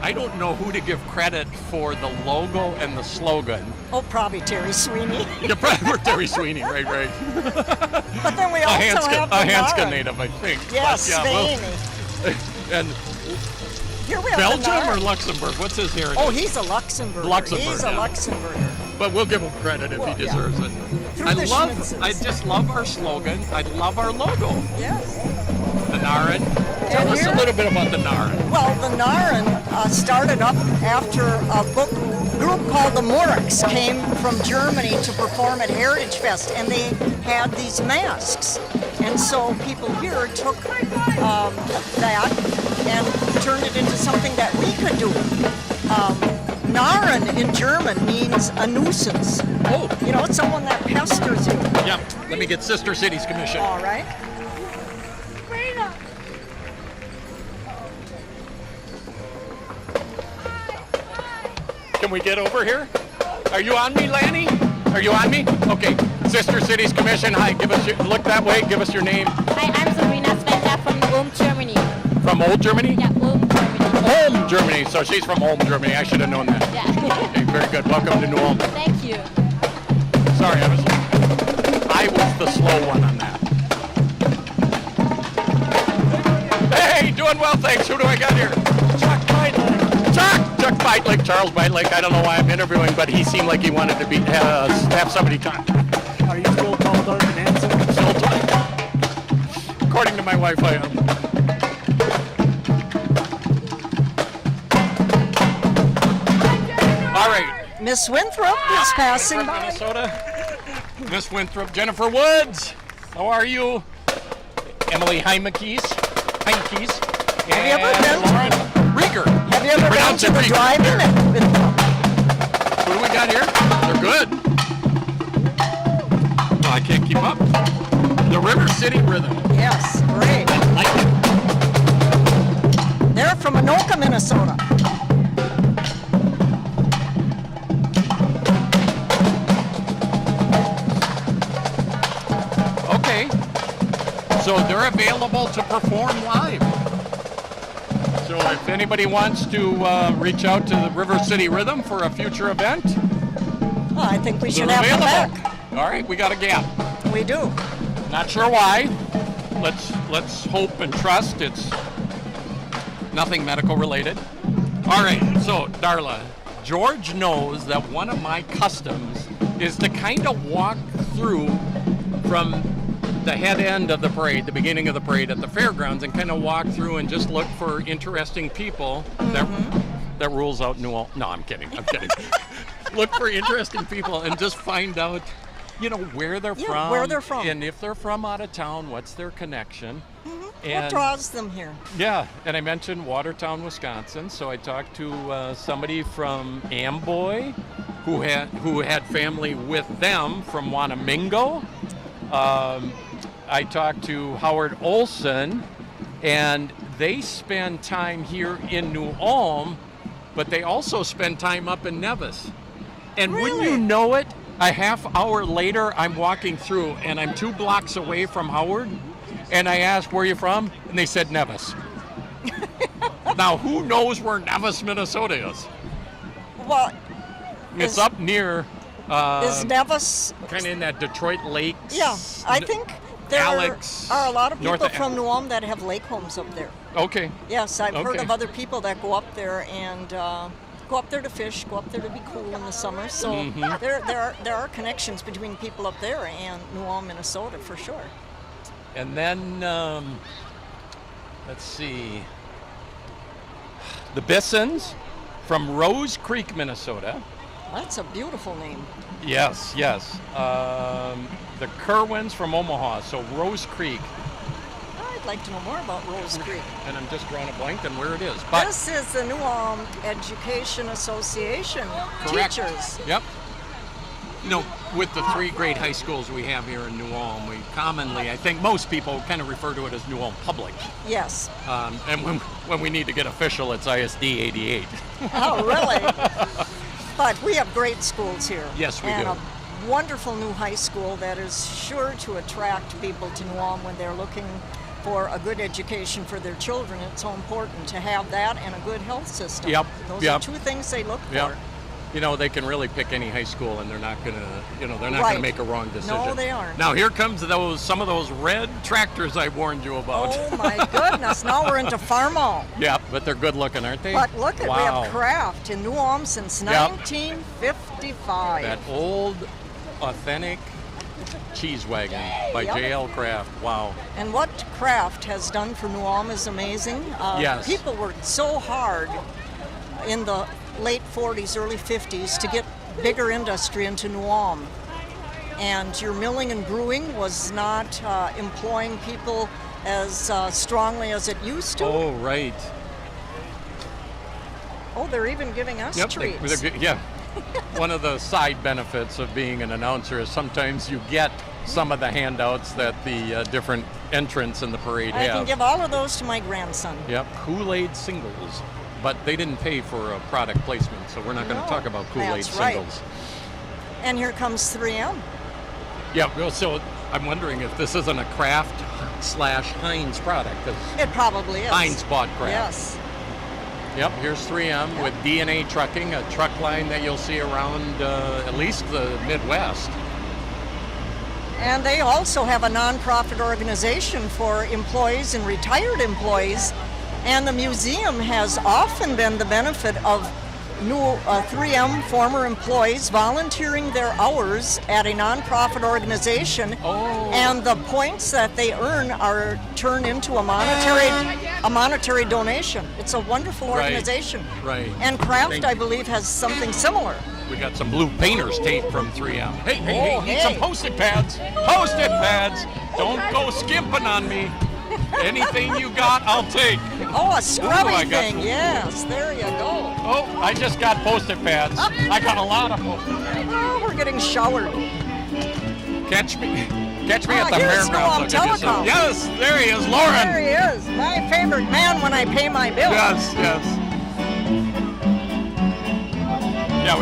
I don't know who to give credit for the logo and the slogan. Oh, probably Terry Sweeney. Yeah, probably Terry Sweeney, right. But then we also have the Hanska Nara. native, I think. Yes, Sweeney. And here we have Belgium the or Luxembourg? What's his heritage? Oh, he's a Luxembourger. He's a Luxembourger. But we'll give him credit if he deserves it. I just love our slogan. I love our logo. Yes. The Naren. Tell us a little bit about the Naren. Well, the Naren started up after a group called the Muriks came from Germany to perform at Heritage Fest, and they had these masks. And so people here took that and turned it into something that we could do. Narren in German means a nuisance. Oh. You know, it's someone that pesters you. Yeah, let me get Sister Cities Commission. All right. Can we get over here? Are you on me, Lanny? Are you on me? Okay. Sister Cities Commission, hi, look that way, give us your name. Hi, I'm Sabrina Sventa from Ulm, Germany. From Old Germany? Yeah, Ulm, Germany. Ulm, Germany. So she's from Ulm, Germany. I should have known that. Yeah. Okay, very good. Welcome to New Ulm. Thank you. Sorry, I was the slow one on that. Legs. Who do I got here? Chuck Beitlich. Chuck Beitlich. Charles Beitlich. I don't know why I'm interviewing, but he seemed like he wanted to have somebody talk. Are you still tall, dark, and handsome? Still tall. According to my wife, I am. All right. Miss Winthrop is passing by. Minnesota. Miss Winthrop. Jennifer Woods. How are you? Emily Heinekees. Have you ever been? Lauren Rieger. Have you ever been to the drive-in at Winthrop? What do we got here? They're good. Well, I can't keep up. The River City Rhythm. Yes, great. Like it. They're from Anoka, Minnesota. Okay. So they're available to perform live. So if anybody wants to reach out to the River City Rhythm for a future event, Well, I think we should they're have them available. back. All right, we got a gap. We do. Not sure why. Let's hope and trust it's nothing medical related. All right, so Darla, George knows that one of my customs is to kind of walk through from the head end of the parade, the beginning of the parade at the fairgrounds, and kind of walk through and just look for interesting people that rules out New Orleans. No, I'm kidding. Look for interesting people and just find out, where they're from. Where they're from. And if they're from out of town, what's their connection. What draws them here? Yeah, and I mentioned Watertown, Wisconsin, so I talked to somebody from Amboy who had family with them from Wanamingo. I talked to Howard Olson, and they spend time here in New Ulm, but they also spend time up in Nevis. And wouldn't you know it, a half hour later, I'm walking through, and I'm 2 blocks away from Howard, and I asked, where are you from? And they said Nevis. Now, who knows where Nevis, Minnesota is? Well, It's up near... is Nevis... kind of in that Detroit Lakes. Yeah, I think there Alex, are a lot of people north of- from New Ulm that have lake homes up there. Okay. Yes, I've heard Okay. of other people that go up there and go up there to fish, go up there to be cool in the summer. So Mhm. there are connections between people up there and New Ulm, Minnesota, for sure. And then, let's see, the Bissons from Rose Creek, Minnesota. That's a beautiful name. Yes. The Kerwins from Omaha, so Rose Creek. I'd like to know more about Rose Creek. And I'm just drawing a blank on where it is. But This is the New Ulm Education Association Correct. teachers. Yep. With the 3 great high schools we have here in New Ulm, we commonly, I think most people kind of refer to it as New Ulm Public. Yes. And when we need to get official, it's ISD 88. Oh, really? But we have great schools here. Yes, we and do. a wonderful new high school that is sure to attract people to New Ulm when they're looking for a good education for their children. It's so important to have that and a good health system. Yep. Those Yep. are 2 things they look Yeah. for. They can really pick any high school, and they're not gonna, they're not gonna Right. make a wrong decision. No, they aren't. Now here comes some of those red tractors I warned you about. Oh my goodness, now we're into Farmall. Yeah, but they're good looking, aren't they? But look at, we Wow. have Kraft in New Ulm since Yep. 1955. That old, authentic cheese wagon by Yep. J.L. Kraft. Wow. And what Kraft has done for New Ulm is amazing. Yes. People worked so hard in the late 40s, early 50s to get bigger industry into New Ulm. And your milling and brewing was not employing people as strongly as it used to. Oh, right. Oh, they're even giving us treats. Yeah. One of the side benefits of being an announcer is sometimes you get some of the handouts that the different entrants in the parade I have. can give all of those to my grandson. Yep, Kool-Aid singles. But they didn't pay for a product placement, so we're not going to No, talk about Kool-Aid that's right. singles. And here comes 3M. Yeah, well, so I'm wondering if this isn't a Kraft/Heinz product. 'Cause It probably is. Heinz bought Kraft. Yes. Yep, here's 3M with DNA Trucking, a truck line that you'll see around at least the Midwest. And they also have a nonprofit organization for employees and retired employees And the museum has often been the benefit of new 3M former employees volunteering their hours at a nonprofit organization, and the points that they earn are turned into a monetary donation. It's a wonderful organization. Right. And Kraft, I believe, has something similar. We got some blue painter's tape from 3M. Hey, need hey. some Post-it pads. Post-it pads. Don't go skimping on me. Anything you got, I'll take. Oh, a scrubby I got thing. Yes, there you go. Oh, I just got Post-it pads. I got a lot of Post-it pads. Oh, we're getting showered. Catch me at the here's fairgrounds. Noam Telecom. Yes, there he is, Lauren. There he is, my favorite man when I pay my bill. Yes. Yeah,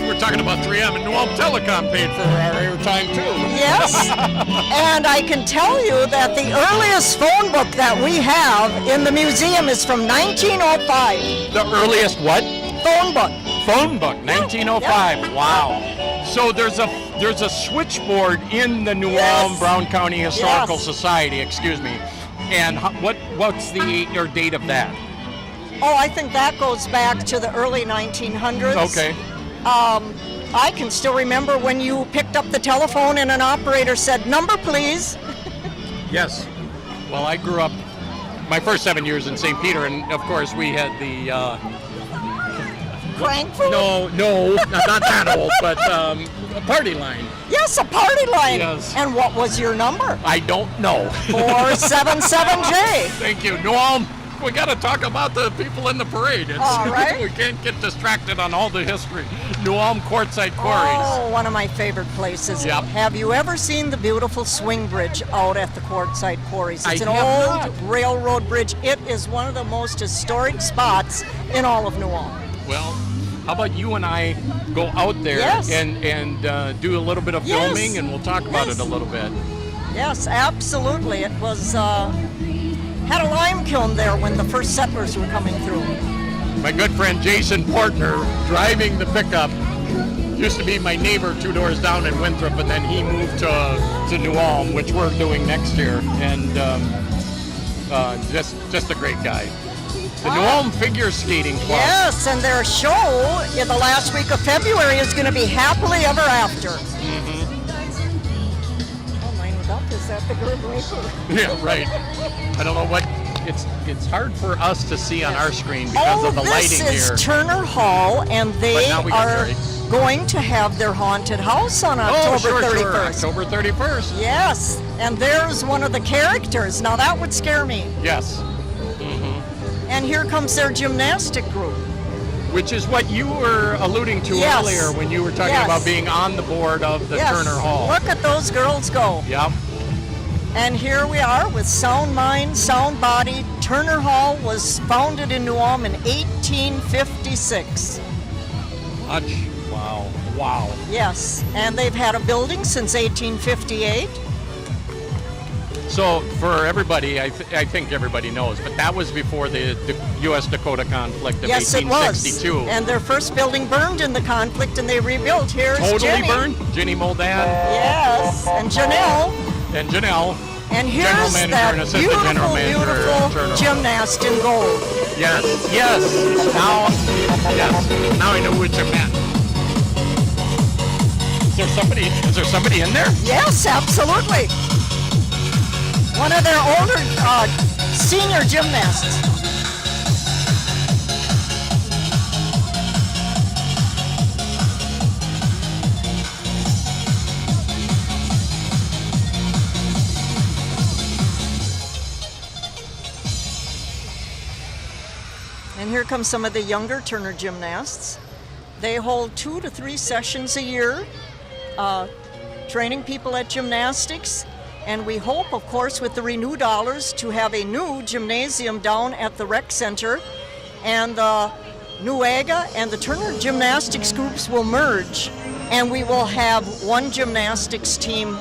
we're talking about 3M, and New Ulm Telecom paid for our airtime too. Yes, and I can tell you that the earliest phone book that we have in the museum is from 1905. The earliest what? Phone book. Phone book, 1905. Wow. So there's a switchboard in the New Ulm Brown County Historical Society. Excuse me. And what's the date of that? Oh, I think that goes back to the early 1900s. Okay. I can still remember when you picked up the telephone and an operator said, "Number, please." Yes. Well, I grew up my first 7 years in St. Peter, and of course we had the crank phone? No, not that old, but a party line. Yes, a party line. Yes. And what was your number? I don't know. 477J. Thank you. New Ulm, we got to talk about the people in the parade. All right. We can't get distracted on all the history. New Ulm Quartzite Quarries. Oh, one of my favorite places. Yep. Have you ever seen the beautiful swing bridge out at the Quartzite Quarries? It's I an have old not. railroad bridge. It is one of the most historic spots in all of New Ulm. Well, how about you and I go out there and do a little bit of filming, and we'll talk about it a little bit. Yes, absolutely. It was had a lime kiln there when the first settlers were coming through. My good friend Jason Portner, driving the pickup, used to be my neighbor 2 doors down in Winthrop, and then he moved to New Ulm, which we're doing next year, and just a great guy. The New Ulm Figure Skating Club. Yes, and their show in the last week of February is going to be Happily Ever After. Oh, mine was up. Is that the Grim Reaper? Yeah, right. I don't know what. It's hard for us to see on our screen because of the lighting here. This is Turner Hall, and they are going to have their haunted house on October 31st. Sure. October 31st. Yes, and there's one of the characters. Now that would scare me. Yes. And here comes their gymnastic group. Which is what you were alluding to earlier when you were talking about being on the board of the Turner Hall. Look at those girls go. Yep. And here we are with sound mind, sound body. Turner Hall was founded in New Ulm in 1856. Wow. Yes, and they've had a building since 1858. So for everybody, I think everybody knows, but that was before the U.S.-Dakota conflict of 1862. It was. And their first building burned in the conflict, and they rebuilt. Here's Totally Jenny. burned? Jenny Moldad? Yes, and Janelle. And here's that beautiful gymnast in gold. Yes. Now I know what you meant. Is there somebody in there? Yes, absolutely. One of their older senior gymnasts. And here come some of the younger Turner gymnasts. They hold 2 to 3 sessions a year, training people at gymnastics. And we hope, of course, with the renewed dollars, to have a new gymnasium down at the rec center. And the New AGA and the Turner gymnastics groups will merge. And we will have one gymnastics team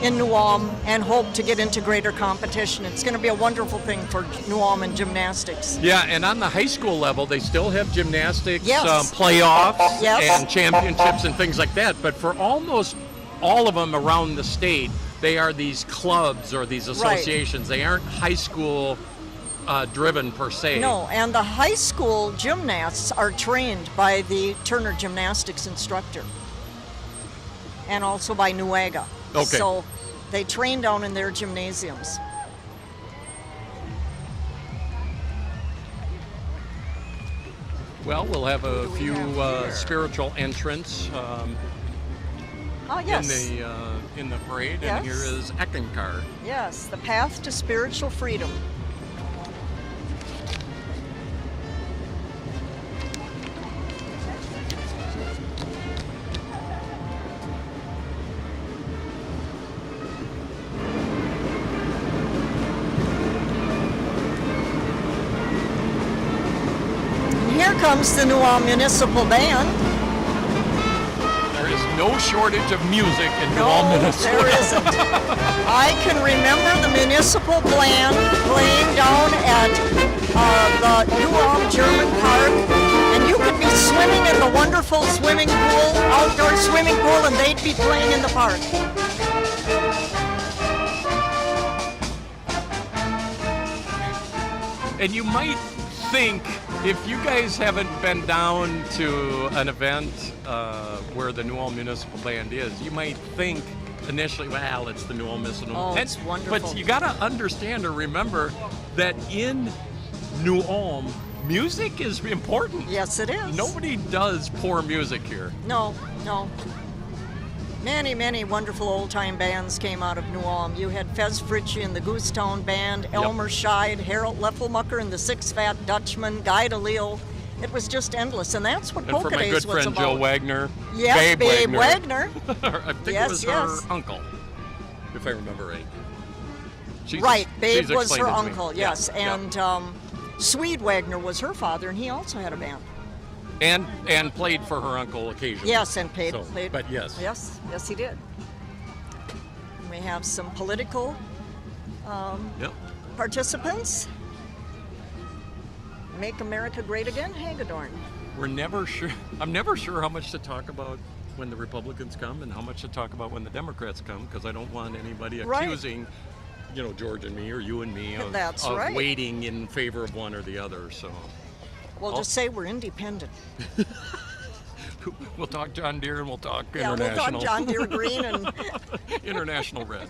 in New Ulm and hope to get into greater competition. It's going to be a wonderful thing for New Ulm and gymnastics. Yeah, and on the high school level, they still have gymnastics playoffs and championships and things like that. But for almost all of them around the state, they are these clubs or these associations. They aren't high school driven per se. No, and the high school gymnasts are trained by the Turner gymnastics instructor and also by Nuaga. Okay. So they train down in their gymnasiums. Well, we'll have a few spiritual entrants Yes. in the parade, Yes. and here is Eckankar. Yes, the path to spiritual freedom. Here comes the New Ulm Municipal Band. There is no shortage of music in New Ulm, Minnesota. There isn't. I can remember the municipal band playing down at the New Ulm German Park, and you could be swimming in the wonderful swimming pool, outdoor swimming pool, and they'd be playing in the park. And you might think, if you guys haven't been down to an event where the New Ulm Municipal Band is, you might think initially, well, it's the New Ulm Municipal Band. Oh, it's wonderful. But you got to understand or remember that in New Ulm, music is important. Yes, it is. Nobody does poor music here. No. Many, many wonderful old-time bands came out of New Ulm. You had Fez Fritchie and the Goosetown Band, Elmer Scheid, Harold Leffelmucker and the Six Fat Dutchmen, Guy DeLille. It was just endless, and that's what And Polka for my Days good was friend about. Jill Wagner, Yes, Babe Wagner. I think it was her uncle, if I remember right. Right, Babe she's was her explained it to me. uncle, Yeah, yes. yeah. And Swede Wagner was her father, and he also had a band. And played for her uncle occasionally. Yes, and played. But yes. Yes, he did. We have some political participants. Make America Great Again, Hagedorn. We're never sure. I'm never sure how much to talk about when the Republicans come and how much to talk about when the Democrats come, because I don't want anybody accusing, George and me or you and me of waiting in favor of one or the other. So We'll just say we're independent. We'll talk John Deere and we'll talk We'll international. talk John Deere Green and international red.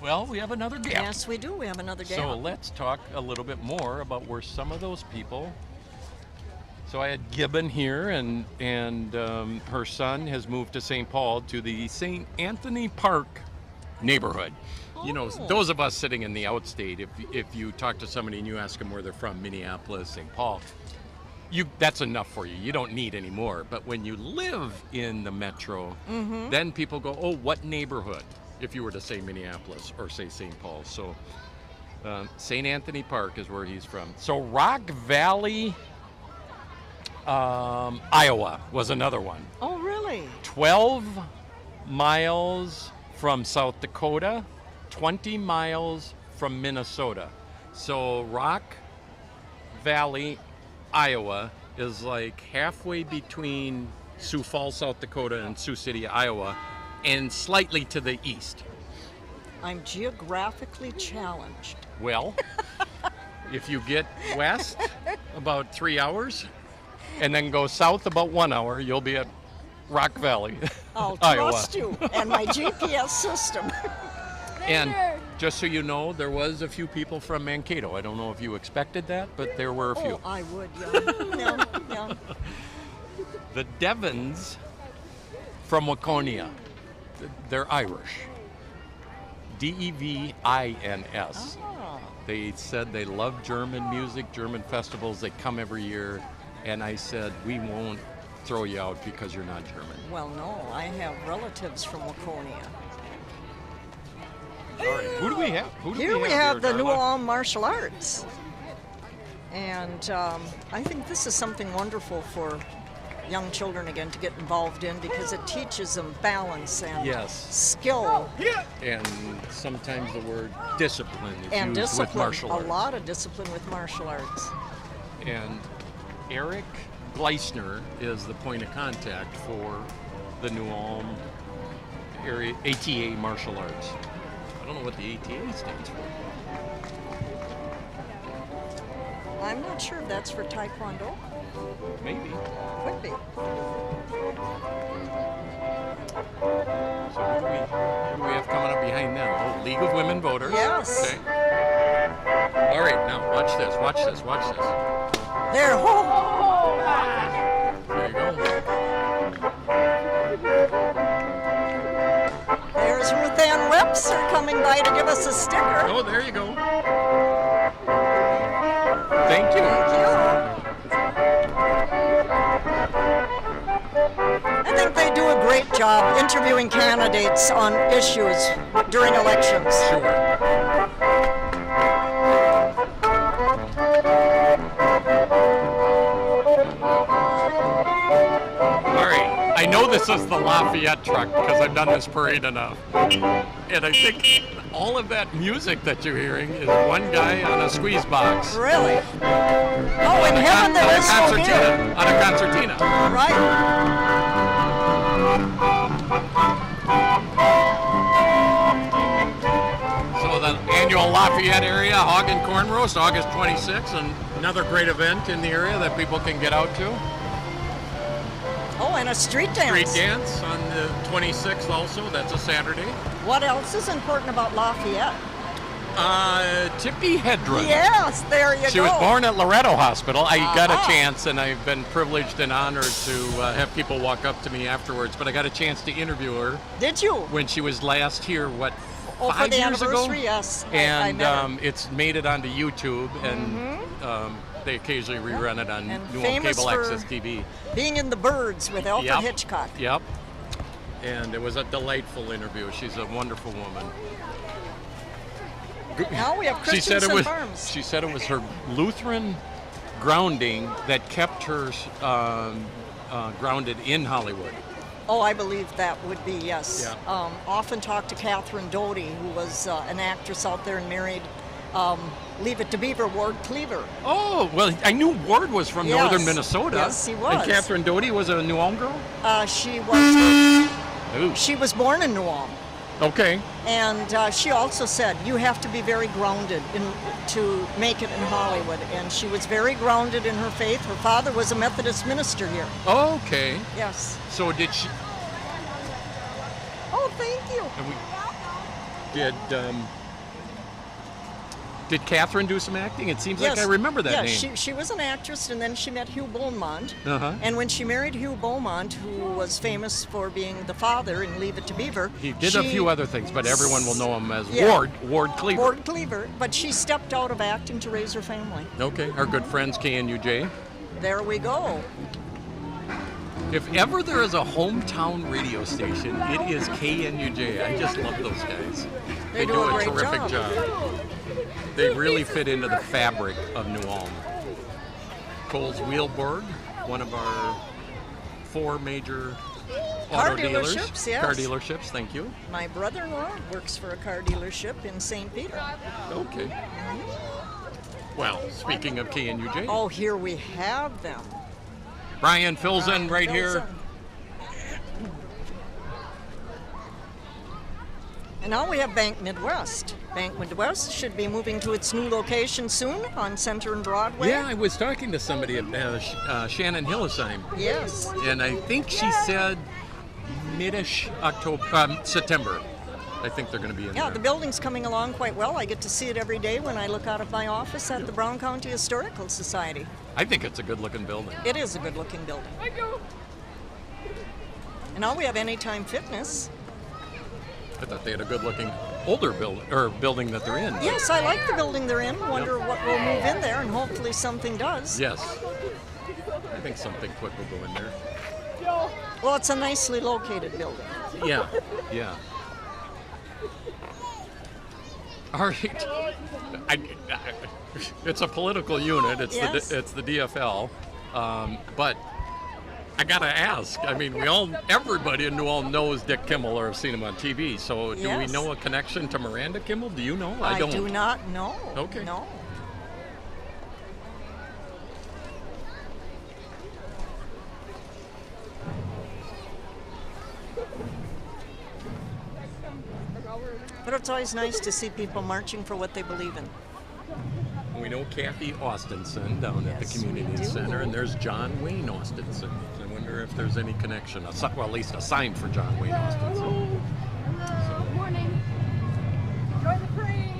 Well, we have another gap. Yes, we do. We have another gap. So let's talk a little bit more about where some of those people. So I had Gibbon here, and her son has moved to St. Paul to the St. Anthony Park neighborhood. Those of us sitting in the outstate, if you talk to somebody and you ask them where they're from, Minneapolis, St. Paul, that's enough for you. You don't need any more. But when you live in the metro, then people go, oh, what neighborhood? If you were to say Minneapolis or say St. Paul. So St. Anthony Park is where he's from. So Rock Valley, Iowa was another one. Oh, really? 12 miles from South Dakota, 20 miles from Minnesota. So Rock Valley, Iowa is like halfway between Sioux Falls, South Dakota and Sioux City, Iowa, and slightly to the east. I'm geographically challenged. Well, if you get west about 3 hours and then go south about 1 hour, you'll be at Rock Valley, I'll Iowa. trust you and my GPS system. And just so you know, there was a few people from Mankato. I don't know if you expected that, but there were a few. Oh, I would, yeah. yeah. The Devons from Waconia, they're Irish. Devins. They said they love German music, German festivals. They come every year. And I said, we won't throw you out because you're not German. Well, no, I have relatives from Waconia. Sorry. Who do we have? Here we have the New Ulm Martial Arts. And I think this is something wonderful for young children, again, to get involved in because it teaches them balance and skill. And sometimes the word discipline is And used discipline, with martial arts. a lot of discipline with martial arts. And Eric Gleisner is the point of contact for the New Ulm area ATA martial arts. don't know what the ATA stands for. I'm not sure if that's for Taekwondo. Maybe. Could be. So who do we have coming up behind them? Oh, League of Women Voters. Yes. Okay. All right, now watch this. There. Oh. There you go. There's Ruth Ann Webster coming by to give us a sticker. Oh, there you go. Thank you. I think they do a great job interviewing candidates on issues during elections. Sure. I know this is the Lafayette truck because I've done this parade enough. And I think all of that music that you're hearing is one guy on a squeeze box. Really? Oh, in heaven there is no here. On a concertina. Right. So the annual Lafayette area Hog and Corn Roast, August 26th, and another great event in the area that people can get out to. Oh, and a street dance. Street dance on the 26th also. That's a Saturday. What else is important about Lafayette? Tippi Hedren. Yes, there you go. She was born at Loretto Hospital. I got a chance, and I've been privileged and honored to have people walk up to me afterwards, but I got a chance to interview her. Did you? When she was last here, what, 5 for the years anniversary, ago? yes. And I met her. it's made it onto YouTube, and they occasionally rerun it on New Ulm famous Cable for Access TV. Being in The Birds with Alfred Hitchcock. Yep. And it was a delightful interview. She's a wonderful woman. Now we have Christensen Farms. She said it was her Lutheran grounding that kept her grounded in Hollywood. Oh, I believe that would be, yes. Yeah. Often talked to Catherine Doty, who was an actress out there and married Leave It to Beaver, Ward Cleaver. Oh, well, I knew Ward was from northern Minnesota. Yes, he was. And Catherine Doty was a New Ulm girl? She was. Ooh. She was born in New Ulm. Okay. And she also said, you have to be very grounded to make it in Hollywood. And she was very grounded in her faith. Her father was a Methodist minister here. Okay. Yes. So did she... Oh, thank you. And did Catherine do some acting? It seems like I remember that name. Yeah, she was an actress, and then she met Hugh Beaumont. Uh-huh. And when she married Hugh Beaumont, who was famous for being the father in Leave It to Beaver, he did a few other things, but everyone will know him as Ward Cleaver. Ward Cleaver, but she stepped out of acting to raise her family. Okay, our good friends KNUJ. There we go. If ever there is a hometown radio station, it is KNUJ. I just love those guys. They do a terrific job. They really fit into the fabric of New Ulm. Coles Wheelborg, one of our 4 major car auto dealers. Dealerships, yes. Car dealerships, thank you. My brother-in-law works for a car dealership in St. Peter. Okay. Well, speaking of KNUJ. Oh, here we have them. Brian fills in right here. And now we have Bank Midwest. Bank Midwest should be moving to its new location soon on Center and Broadway. Yeah, I was talking to somebody at Shannon Hillesheim. Yes. And I think she said mid-ish September. I think they're going to be in there. Yeah, the building's coming along quite well. I get to see it every day when I look out of my office at the Brown County Historical Society. I think it's a good-looking building. It is a good-looking building. And now we have Anytime Fitness. I thought they had a good-looking older building that they're in. Yes, I like the building they're in. Wonder what will move in there, and hopefully something does. Yes. I think something quick will go in there. Well, it's a nicely located building. Yeah, yeah. All right. It's a political unit. It's it's the DFL, but I gotta ask. I mean, everybody in New Ulm knows Dick Kimmel or have seen him on TV. So, do we know a connection to Miranda Kimmel? Do you know? I don't. I do not know. Okay. No. But it's always nice to see people marching for what they believe in. We know Kathy Austinson down at the community center, and there's John Wayne Austinson. I wonder if there's any connection. Well, at least a sign for John Wayne Austinson. Good morning. Enjoy the parade.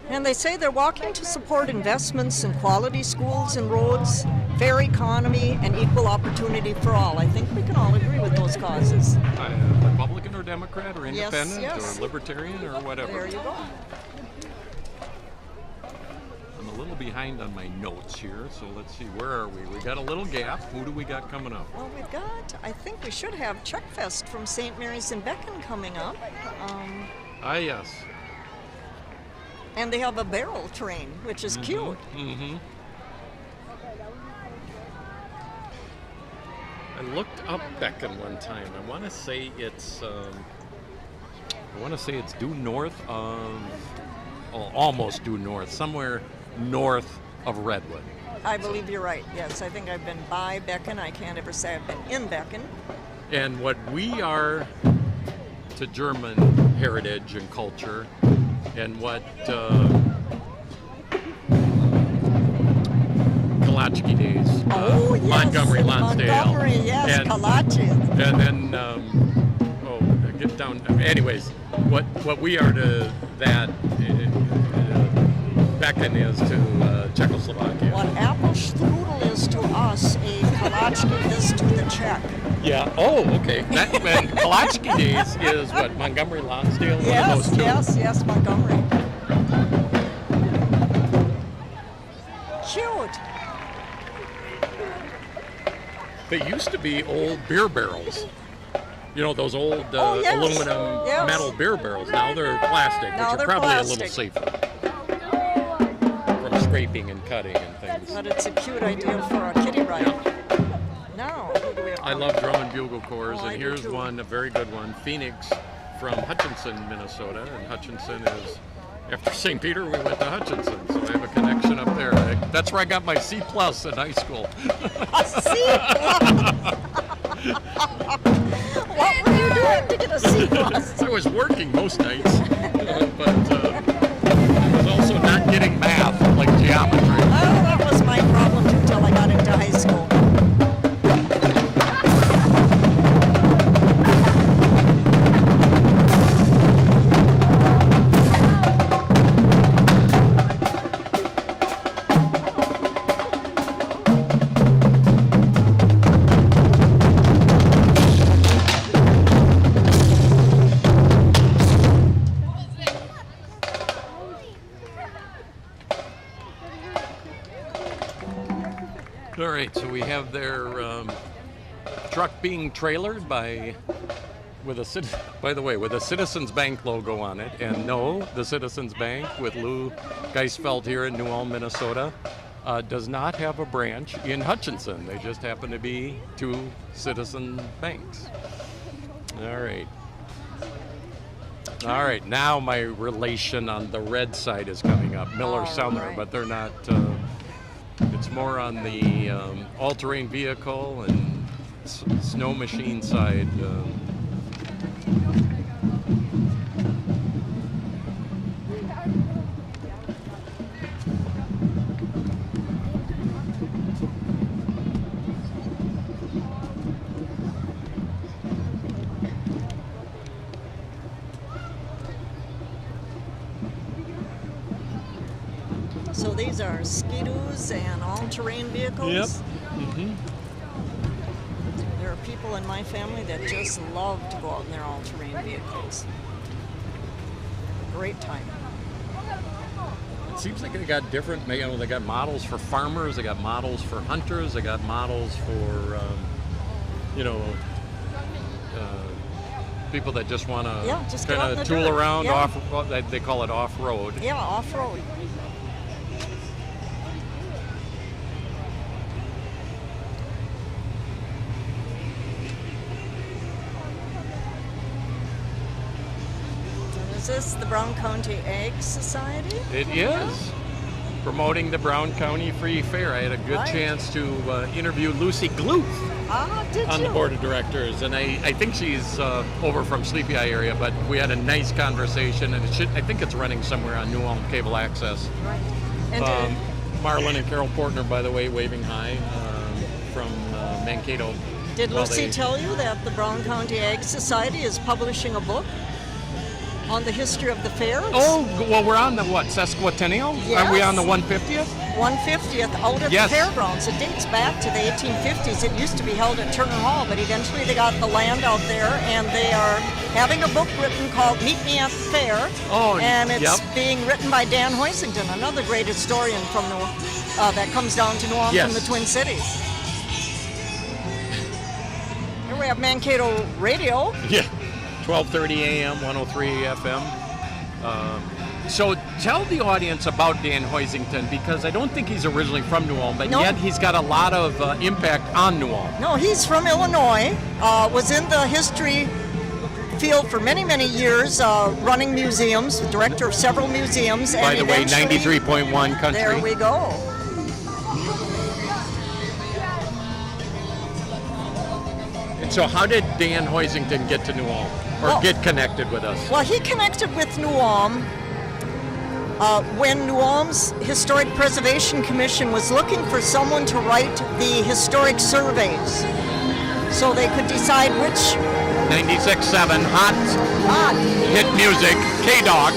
And they say they're walking to support investments in quality schools and roads, fair economy, and equal opportunity for all. I think we can all agree with those causes. Republican or Democrat or independent yes. or libertarian or whatever. There you go. I'm a little behind on my notes here, so let's see, where are we? We got a little gap. Who do we got coming up? Well, we've got, I think we should have Chuck Fest from St. Mary's in Beacon coming up. Yes. And they have a barrel train, which is cute. Mm-hmm. I looked up Beacon one time. I want to say it's due north of, almost due north, somewhere north of Redwood. I believe you're right. Yes, I think I've been by Beacon. I can't ever say I've been in Beacon. And what we are to German heritage and culture, and what Kalachki days, Montgomery, Lonsdale, Montgomery, yes, and Kalachi. And then, get down. Anyways, what we are to that, Beacon is to Czechoslovakia. What apple strudel is to us, a Kalachki is to the Czech. Yeah. Oh, okay. And Kalachki days is what, Montgomery, Lonsdale, one of those two. Yes, Montgomery. Cute. They used to be old beer barrels. You know, those old aluminum metal beer barrels. Now they're plastic, which are probably a little safer from scraping and cutting and things. But it's a cute idea for a kiddie ride. Now, who do we have? I love drum and bugle corps, I and do here's too. one, a very good one, Phoenix from Hutchinson, Minnesota. And Hutchinson is, after St. Peter, we went to Hutchinson, so I have a connection up there. That's where I got my C+ in high school. A C+? What were you doing to get a C+? I was working most nights, but I was also not getting math, like geometry. Oh, that was my problem until I got into high school. All right, so we have their truck being trailered with a Citizens Bank logo on it. And no, the Citizens Bank with Lou Geisfeld here in New Ulm, Minnesota, does not have a branch in Hutchinson. They just happen to be two Citizen Banks. All right. All right, now my relation on the red side is coming up, Miller Sumner, right. but they're not. It's more on the all-terrain vehicle and snow machine side. So these are skidoos and all-terrain vehicles? Yep. Mm-hmm. There are people in my family that just love to go out in their all-terrain vehicles. Great time. It seems like they got different, they got models for farmers, they got models for hunters, they got models for, people that just want to kind of tool around off, they call it off-road. Yeah, off-road. Is this the Brown County Ag Society? It is. promoting the Brown County Free Fair. I had a good chance to interview Lucy Gluth Did on you? the board of directors, and I think she's over from Sleepy Eye area, but we had a nice conversation, and I think it's running somewhere on New Ulm Cable Access. Right. And Marlon and Carol Portner, by the way, waving hi from Mankato. did Well, Lucy they- tell you that the Brown County Ag Society is publishing a book on the history of the fair? Oh, well, we're on the what, sesquicentennial? Yes. Are we on the 150th? 150th out at Yes. the fairgrounds. It dates back to the 1850s. It used to be held at Turner Hall, but eventually they got the land out there, and they are having a book written called Meet Me at the Fair. Oh, and it's yep. being written by Dan Hoisington, another great historian from that comes down to New Ulm Yes. from the Twin Cities. Here we have Mankato Radio. Yeah, 12:30 a.m., 103 FM. So tell the audience about Dan Hoisington, because I don't think he's originally from New Ulm, but No. yet he's got a lot of impact on New Ulm. No, he's from Illinois, was in the history field for many, many years, running museums, director of several museums. By and the way, eventually- 93.1 country. There we go. And so how did Dan Hoisington get to New Ulm, or Well- get connected with us? Well, he connected with New Ulm when New Ulm's Historic Preservation Commission was looking for someone to write the historic surveys so they could decide which 96.7 hot hit music, K-Dog.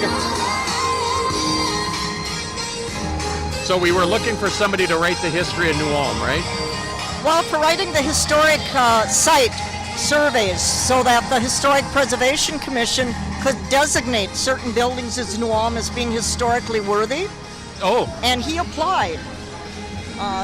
So we were looking for somebody to write the history of New Ulm, right? Well, for writing the historic site surveys so that the Historic Preservation Commission could designate certain buildings as New Ulm as being historically worthy. Oh. And he applied.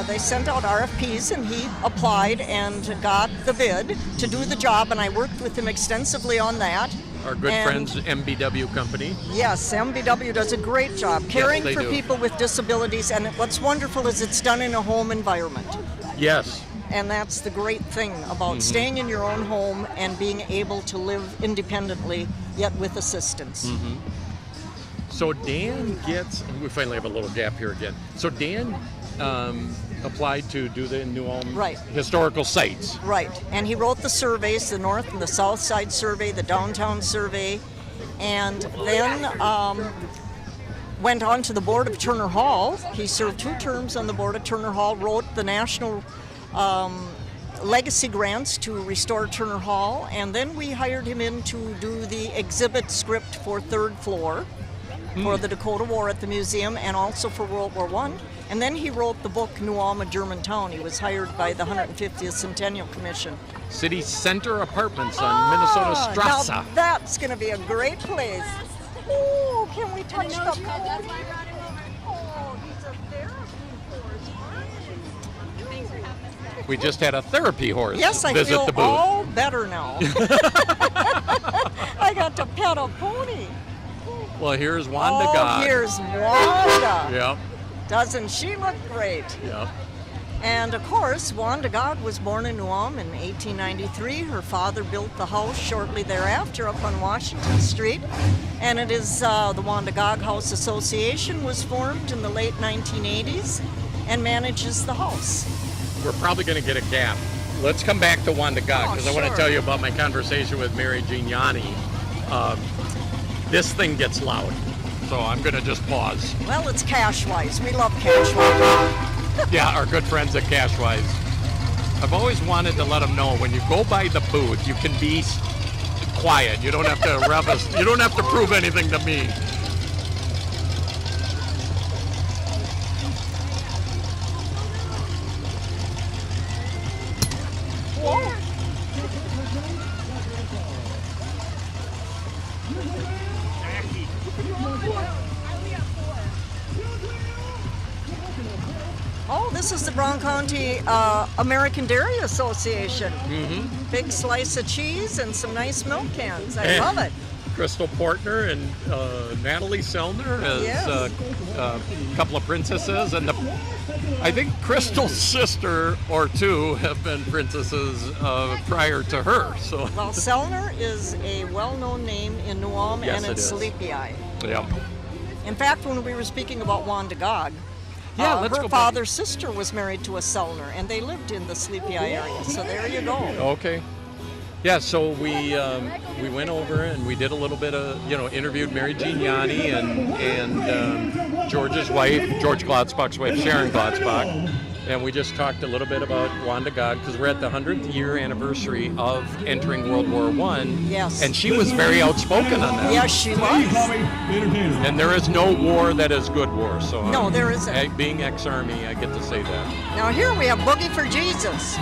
They sent out RFPs and he applied and got the bid to do the job, and I worked with him extensively on that. Our good And- friends, MBW Company. Yes, MBW does a great job caring they for do. people with disabilities, and what's wonderful is it's done in a home environment. Yes. And that's the great thing about Mhm. staying in your own home and being able to live independently, yet with assistance. Mm-hmm. So Dan gets, we finally have a little gap here again. So Dan applied to do the New Ulm Right. historical sites. Right, and he wrote the surveys, the North and the South Side survey, the Downtown survey, and then went on to the board of Turner Hall. He served 2 terms on the board of Turner Hall, wrote the national legacy grants to restore Turner Hall, and then we hired him in to do the exhibit script for Third Floor for the Dakota War at the museum, and also for World War I. And then he wrote the book New Ulm, a German Town. He was hired by the 150th Centennial Commission. City Center Apartments on Minnesota Strasse. Now that's going to be a great place. Oh, can we touch the Oh, he's a therapy horse. We just had a therapy horse Yes, I visit feel the booth. all better now. I got to pet a pony. Well, here's Wanda Oh, God. here's Wanda. Yep, Doesn't she look great? yep. And of course, Wanda God was born in New Ulm in 1893. Her father built the house shortly thereafter up on Washington Street. And it is the Wanda God House Association was formed in the late 1980s and manages the house. We're probably going to get a gap. Let's come back to Wanda God, because I want to sure. tell you about my conversation with Mary Jean Yanni. This thing gets loud, so I'm going to just pause. Well, it's Cashwise. We love Cashwise. Yeah, our good friends at Cashwise. I've always wanted to let them know when you go by the booth, you can be quiet. You don't have to rev us. You don't have to prove anything to me. Whoa. Oh, this is the Brown County American Dairy Association. Mm-hmm. Big slice of cheese and some nice milk cans. I love it. Crystal Portner and Natalie Sellner as Yes. a couple of princesses, and I think Crystal's sister or two have been princesses prior to her. So Well, Sellner is a well-known name in New Ulm Yes, and it in is. Sleepy Eye. yeah. In fact, when we were speaking about Wanda God, Yeah, let's her go back. father's sister was married to a Sellner, and they lived in the Sleepy Eye area. So there you go. Okay. Yeah, so we went over and we did a little bit of, interviewed Mary Jean Yanni and George's wife, George Glotzbach's wife, Sharon Glotzbach. And we just talked a little bit about Wanda Gog because we're at the 100th year anniversary of entering World War I. Yes. And she was very outspoken on that. Yes, she was. And there is no war that is good war. So No, there isn't. Being ex-Army, I get to say that. Now here we have Boogie for Jesus.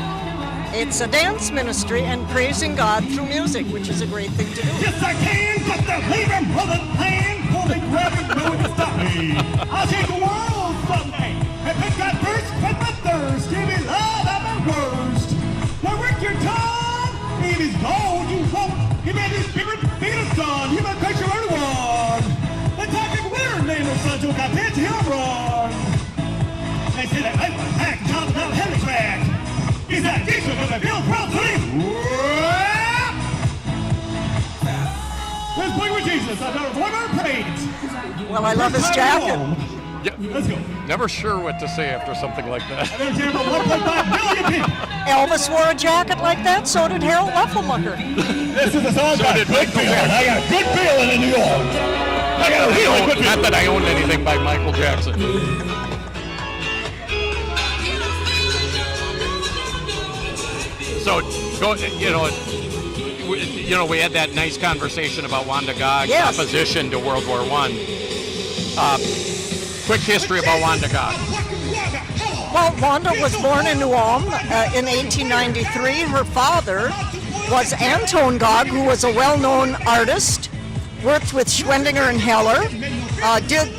It's a dance ministry and praising God through music, which is a great thing to do. Yes, I can, but the leader brother hand, pull me, grab it, no one can stop me. I'll take the world someday, and pick that first, quit my thirst, give me love at my worst. Now work your tongue, if it's gold, you won't. You made these bigger Beatles done, you might picture everyone. The talking winner named the son, you got pitch, he'll run. They say that I'm a pack, jump down heavy track. Is that Jesus with a Bill Proudly? Let's play with Jesus. I've got a one more page. Well, I love his jacket. Yeah. Let's go. Never sure what to say after something like that. Elvis wore a jacket like that, so did Harold Leffelmucker. This is a song So I got did good Michael feeling. I got a good feeling in New York. I got a really good feeling. Not that I own anything by Michael Jackson. So, we had that nice conversation about Wanda Gog's Yes. opposition to World War I. Quick history about Wanda Gog. Well, Wanda was born in New Ulm in 1893. Her father was Anton Gog, who was a well-known artist, worked with Schwendinger and Heller.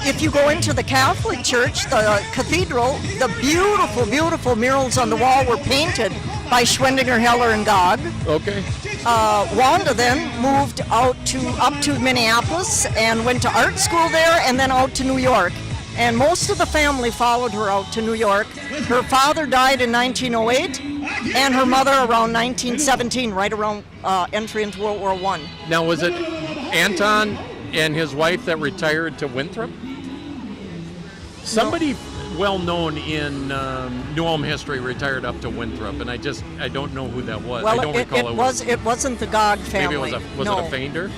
If you go into the Catholic Church, the cathedral, the beautiful, beautiful murals on the wall were painted by Schwendinger, Heller, and Gog. Okay. Wanda then moved up to Minneapolis and went to art school there and then out to New York. And most of the family followed her out to New York. Her father died in 1908 and her mother around 1917, right around entry into World War I. Now, was it Anton and his wife that retired to Winthrop? Somebody well known in New Ulm history retired up to Winthrop, and I don't know who that was. Well, I don't recall it wasn't the Gog family. Maybe it no. it a Feinder?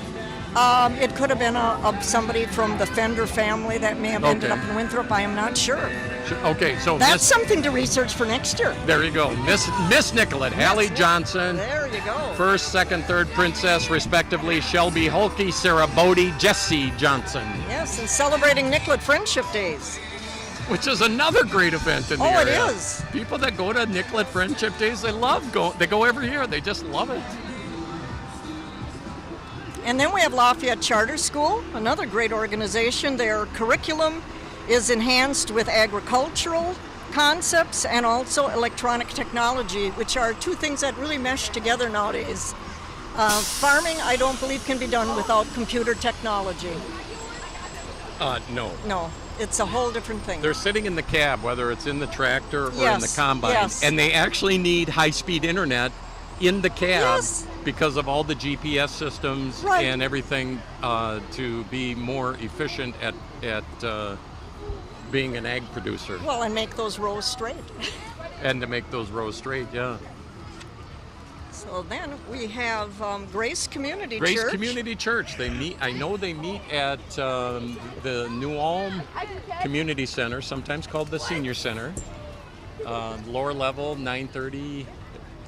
It could have been somebody from the Fender family that may have ended up in Winthrop. I am not sure. Okay, so that's something to research for next year. There you go, Miss Nicollet, Hallie Johnson. There you go. First, second, third princess, respectively, Shelby Holke, Sarah Bodie, Jessie Johnson. Yes, and celebrating Nicollet Friendship Days. Which is another great event in the area. Oh, it is. People that go to Nicollet Friendship Days, they go every year. They just love it. And then we have Lafayette Charter School, another great organization. Their curriculum is enhanced with agricultural concepts and also electronic technology, which are two things that really mesh together nowadays. Farming, I don't believe, can be done without computer technology. No. No, it's a whole different thing. They're sitting in the cab, whether it's in the tractor or in the Yes, combine, yes. and they actually need high-speed internet in the cab Yes. because of all the GPS systems Right. and everything to be more efficient at being an ag producer. Well, and make those rows straight. And to make those rows straight, yeah. So then we have Grace Community Grace Church. Community Church. They meet. I know they meet at the New Ulm Community Center, sometimes called the Senior Center. Lower level, 9:30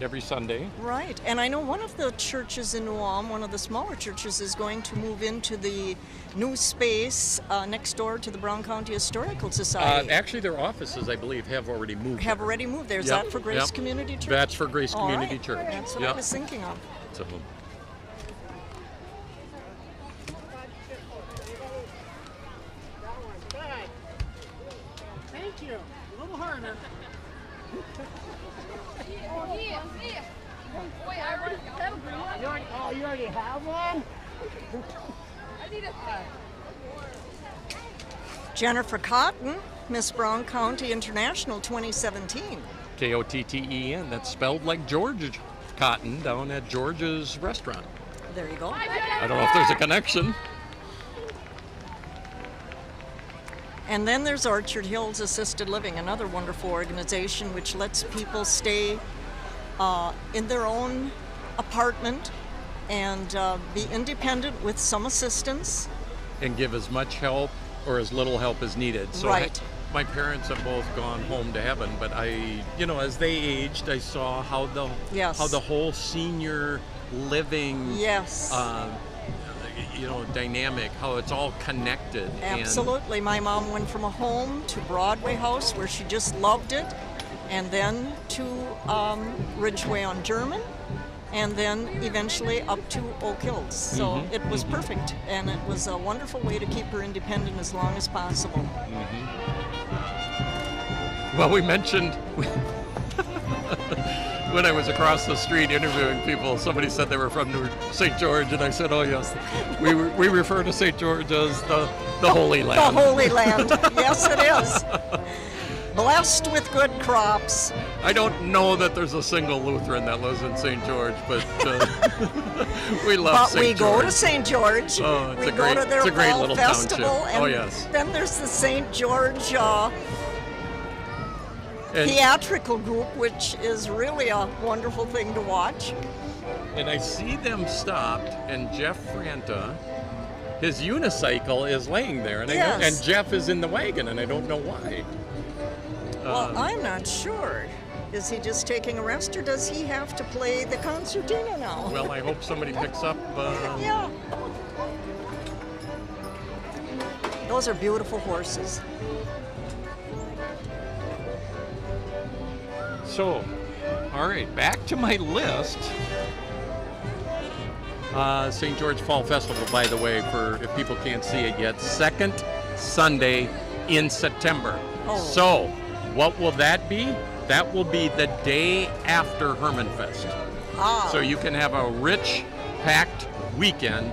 every Sunday. Right, and I know one of the churches in New Ulm, one of the smaller churches, is going to move into the new space next door to the Brown County Historical Society. Actually, their offices, I believe, have already moved. Have already moved there. Is that for Grace Community Church? That's for Grace All Community right. Church. That's what I was thinking of. So, Thank you. A little harder. You already have one? Jennifer Cotton, Miss Brown County International 2017. Kotten. That's spelled like George Cotton down at George's restaurant. There you go. I don't know if there's a connection. And then there's Orchard Hills Assisted Living, another wonderful organization which lets people stay in their own apartment and be independent with some assistance. And give as much help or as little help as needed. So Right. my parents have both gone home to heaven, but as they aged, I saw how the Yes. how the whole senior living Yes. dynamic, how it's all connected. Absolutely. My mom went from a home to Broadway House where she just loved it, and then to Ridgeway on German, and then eventually up to Oak Hills. So it was perfect, and it was a wonderful way to keep her independent as long as possible. Well, we mentioned when I was across the street interviewing people, somebody said they were from St. George, and I said, oh yes, we refer to St. George as the Holy Land. The Holy Land. Yes, it is. Blessed with good crops. I don't know that there's a single Lutheran that lives in St. George, but we love St. George. But we go to St. George. Oh, it's we a great, go to their it's a great fall little festival, township. and Oh yes. then there's the St. George And- theatrical group, which is really a wonderful thing to watch. And I see them stopped, and Jeff Franta, his unicycle is laying there, and Yes. and Jeff is in the wagon, and I don't know why. Well, I'm not sure. Is he just taking a rest, or does he have to play the concertina now? Well, I hope somebody picks up. Yeah. Those are beautiful horses. So, all right, back to my list. St. George Fall Festival, by the way, for if people can't see it yet, second Sunday in September. Oh. So, what will that be? That will be the day after Hermanfest. Ah. So you can have a rich, packed weekend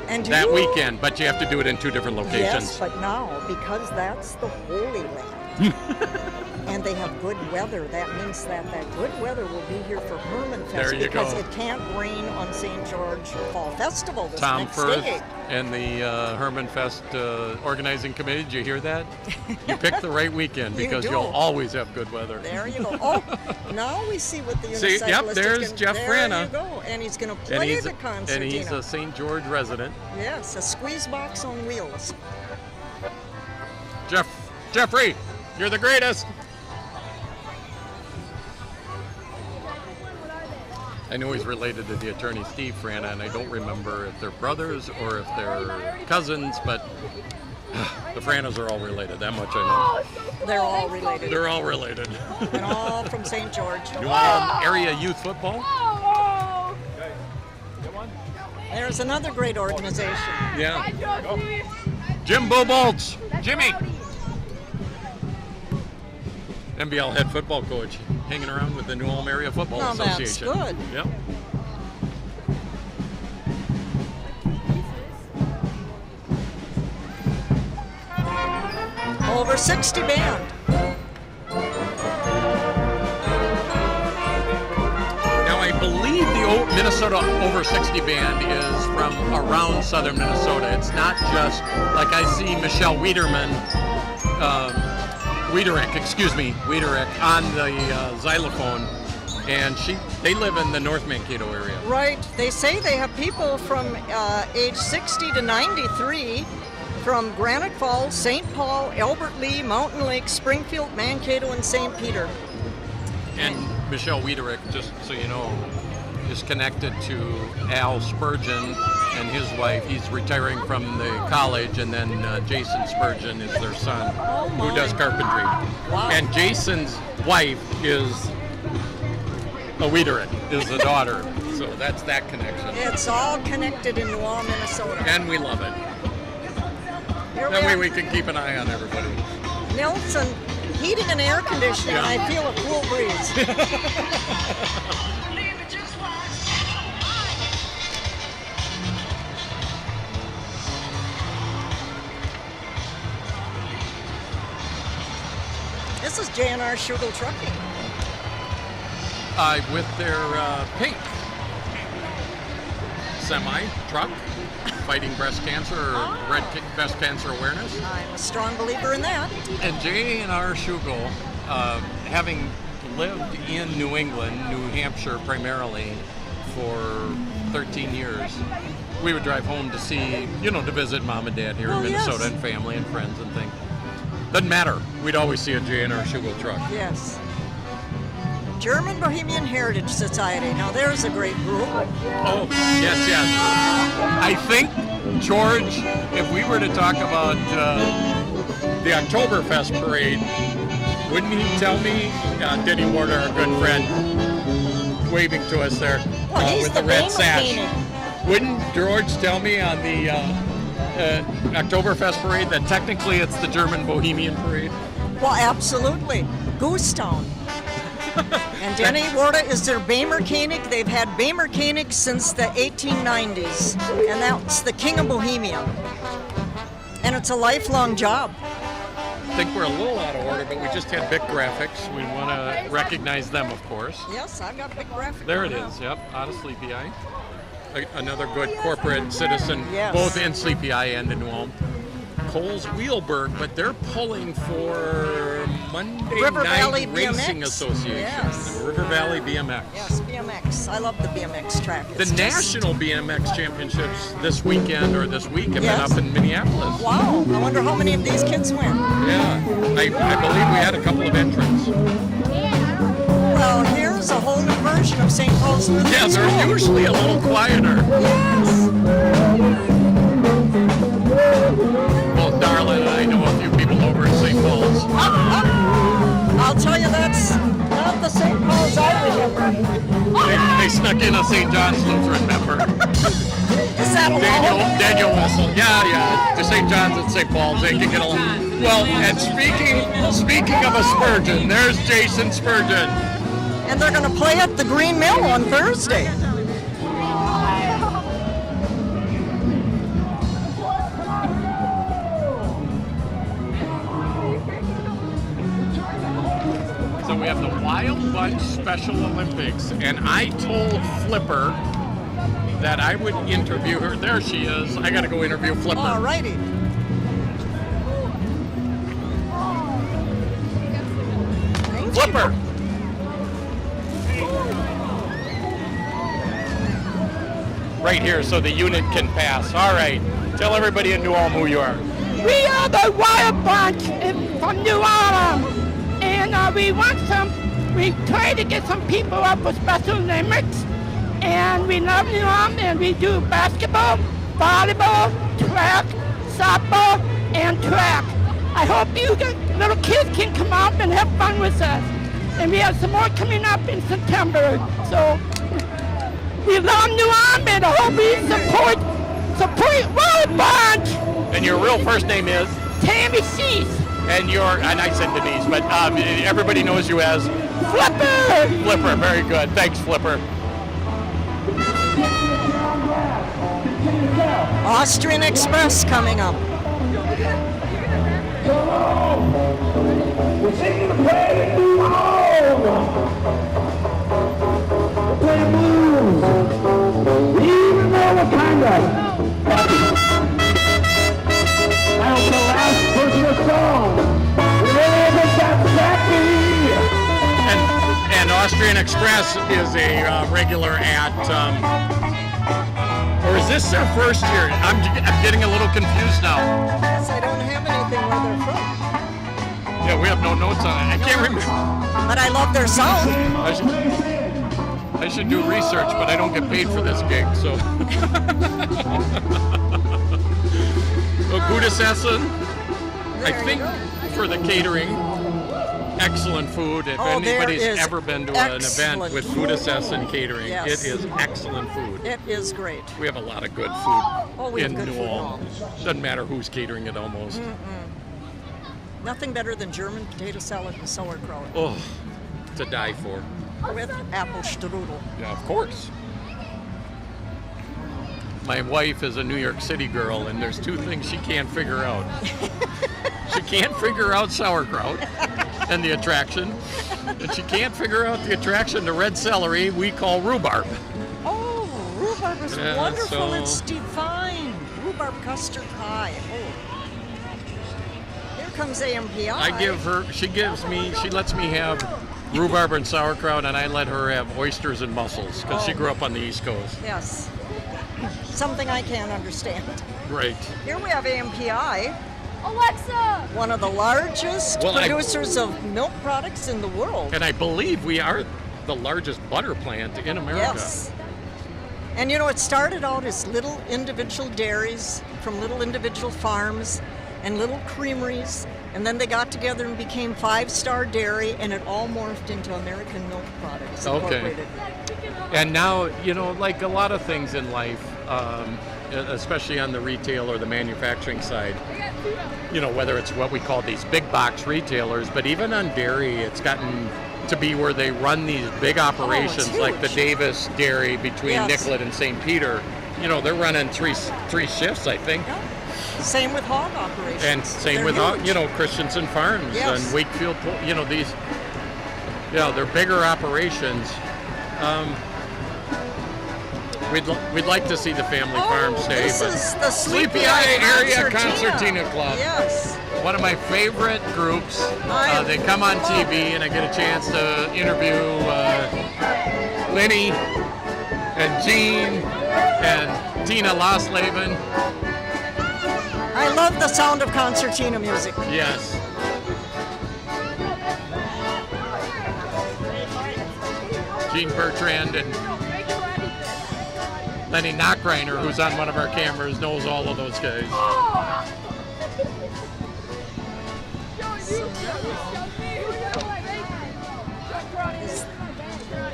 And do that you- weekend, but you have to do it in two different locations. Yes, but now, because that's the Holy Land, and they have good weather, that means that good weather will be here for Hermanfest, There you because go. it can't rain on St. George Fall Festival this Tom next Firth day. and the Hermanfest organizing committee, did you hear that? You picked the right weekend You because do. you'll always have good weather. There you go. Oh, now we see what the unicyclist See, yep, is there's gonna, Jeff there Frana. you go, and he's going to And play he's, the concertina. and he's a St. George resident. Yes, a squeeze box on wheels. Jeffrey, you're the greatest. I know he's related to the attorney Steve Frana, and I don't remember if they're brothers or if they're cousins, but the Franas are all related. That much I know. They're all related. They're all related. And all from St. George. New Ulm area youth football? There's another great organization. Yeah. Jim Bobolts. Jimmy. NBL head football coach, hanging around with the New Ulm Area Football Now that's Association. good. Yep. Over 60 band. Now I believe the Minnesota Over 60 band is from around southern Minnesota. It's not just like I see Michelle Wiedererich on the xylophone, and they live in the North Mankato area. Right. They say they have people from age 60 to 93 from Granite Falls, St. Paul, Albert Lee, Mountain Lake, Springfield, Mankato, and St. Peter. And Michelle Wiedererich, just so you know, is connected to Al Spurgeon and his wife. He's retiring from the college, and then Jason Spurgeon is their son, who does carpentry. Wow. And Jason's wife is a Wiedererich, is the daughter. So that's that connection. It's all connected in New Ulm, Minnesota. And we love it. Here That we way are. we can keep an eye on everybody. Nelson, heating and air conditioning, Yeah. and I feel a cool breeze. This is J&R Schugel Trucking. With their pink semi truck, fighting breast cancer or breast cancer awareness. I'm a strong believer in that. And Jay and our Shugel, having lived in New England, New Hampshire primarily, for 13 years, we would drive home to see, to visit mom and dad here in Minnesota, and family and friends and things. Doesn't matter. We'd always see a Jay and our Shugel truck. Yes. German Bohemian Heritage Society. Now there's a great group. Oh, yes. I think, George, if we were to talk about the Oktoberfest parade, wouldn't he tell me, Denny Warder, our good friend, waving to us there with the red sash. Wouldn't George tell me on the Oktoberfest parade that technically it's the German Bohemian parade? Well, absolutely. Goostown. And Denny Warda is their Beimerkönig. They've had Beimerkönig since the 1890s, and that's the King of Bohemia. And it's a lifelong job. I think we're a little out of order, but we just had Bic Graphics. We want to recognize them, of course. Yes, I've got Bic Graphics. There it is, yep, out of Sleepy Eye. Another good corporate citizen, both in Sleepy Eye and in New Ulm. Coles Wheelberg, but they're pulling for Monday River Night Valley Racing BMX. Association. Yes. River Valley BMX. Yes, BMX. I love the BMX track. The National BMX Championships this weekend or this week have been up in Minneapolis. Wow, I wonder how many of these kids win. Yeah, I believe we had a couple of entrants. Well, here's a whole new version of St. Paul's Lutheran Yeah, they're School. usually a little quieter. Well, Darlin and I know a few people over at St. Paul's. I'll tell you, that's not the St. Paul's I remember. They snuck in a St. John's Lutheran member. Is that a Daniel Wessel. Yeah. To St. John's and St. Paul's, they can get along. Well, and speaking of a Spurgeon, there's Jason Spurgeon. And they're going to play at the Green Mill on Thursday. So we have the Wild Bunch Special Olympics, and I told Flipper that I would interview her. There she is. I got to go interview Flipper. All righty. Flipper. Right here so the unit can pass. All right. Tell everybody in New Ulm who you are. We are the Wild Bunch from New Ulm, and we try to get some people up for Special Olympics, and we love New Ulm, and we do basketball, volleyball, track, softball, and track. I hope you little kids can come out and have fun with us, and we have some more coming up in September, so we love New Ulm, and I hope we support Wild Bunch. And your real first name is? Tammy Cease. And I said Denise, but everybody knows you as? Flipper. Flipper, very good. Thanks, Flipper. Austrian Express coming up. We're singing the praise of New Ulm. We're playing blues. Even though we're kind of now the last version of the song. And Austrian Express is a regular at, or is this their first year? I'm getting a little confused now. Yes, I don't have anything where they're from. Yeah, we have no notes on it. I can't remember. But I love their sound. I should do research, but I don't get paid for this gig, so. Gudesessen, I think for the catering, excellent food. If anybody's ever been to an event with Gudesessen catering, it is excellent food. It is great. We have a lot of good food in New Ulm. Doesn't matter who's catering it almost. Nothing better than German potato salad and sauerkraut. Oh, to die for. With apple strudel. Yeah, of course. My wife is a New York City girl, and there's two things she can't figure out. She can't figure out sauerkraut and the attraction, and she can't figure out the attraction to red celery we call rhubarb. Oh, rhubarb is wonderful. It's divine. custard pie. Oh. Here comes AMPI. She lets me have rhubarb and sauerkraut, and I let her have oysters and mussels because she grew up on the East Coast. Yes. Something I can't understand. Great. Here we have AMPI. Alexa! One of the largest producers of milk products in the world. And I believe we are the largest butter plant in America. Yes. And you know, it started out as little individual dairies from little individual farms and little creameries, and then they got together and became 5-Star Dairy, and it all morphed into American Milk Products Incorporated. And now, you know, like a lot of things in life, especially on the retail or the manufacturing side, you know, whether it's what we call these big box retailers, but even on dairy, it's gotten to be where they run these big operations like the Davis Dairy between Nicollet and St. Peter. You know, they're running three shifts, I think. Same with hog operations. And same with, you know, Christensen Farms and Wakefield, you know, these, they're bigger operations. We'd like to see the family farm stay. This is the Sleepy Eye Area Concertina Club. Yes. One of my favorite groups. They come on TV and I get a chance to interview Lenny and Jean and Tina Losleben. I love the sound of concertina music. Yes. Gene Bertrand and Lenny Knockreiner, who's on one of our cameras, knows all of those guys.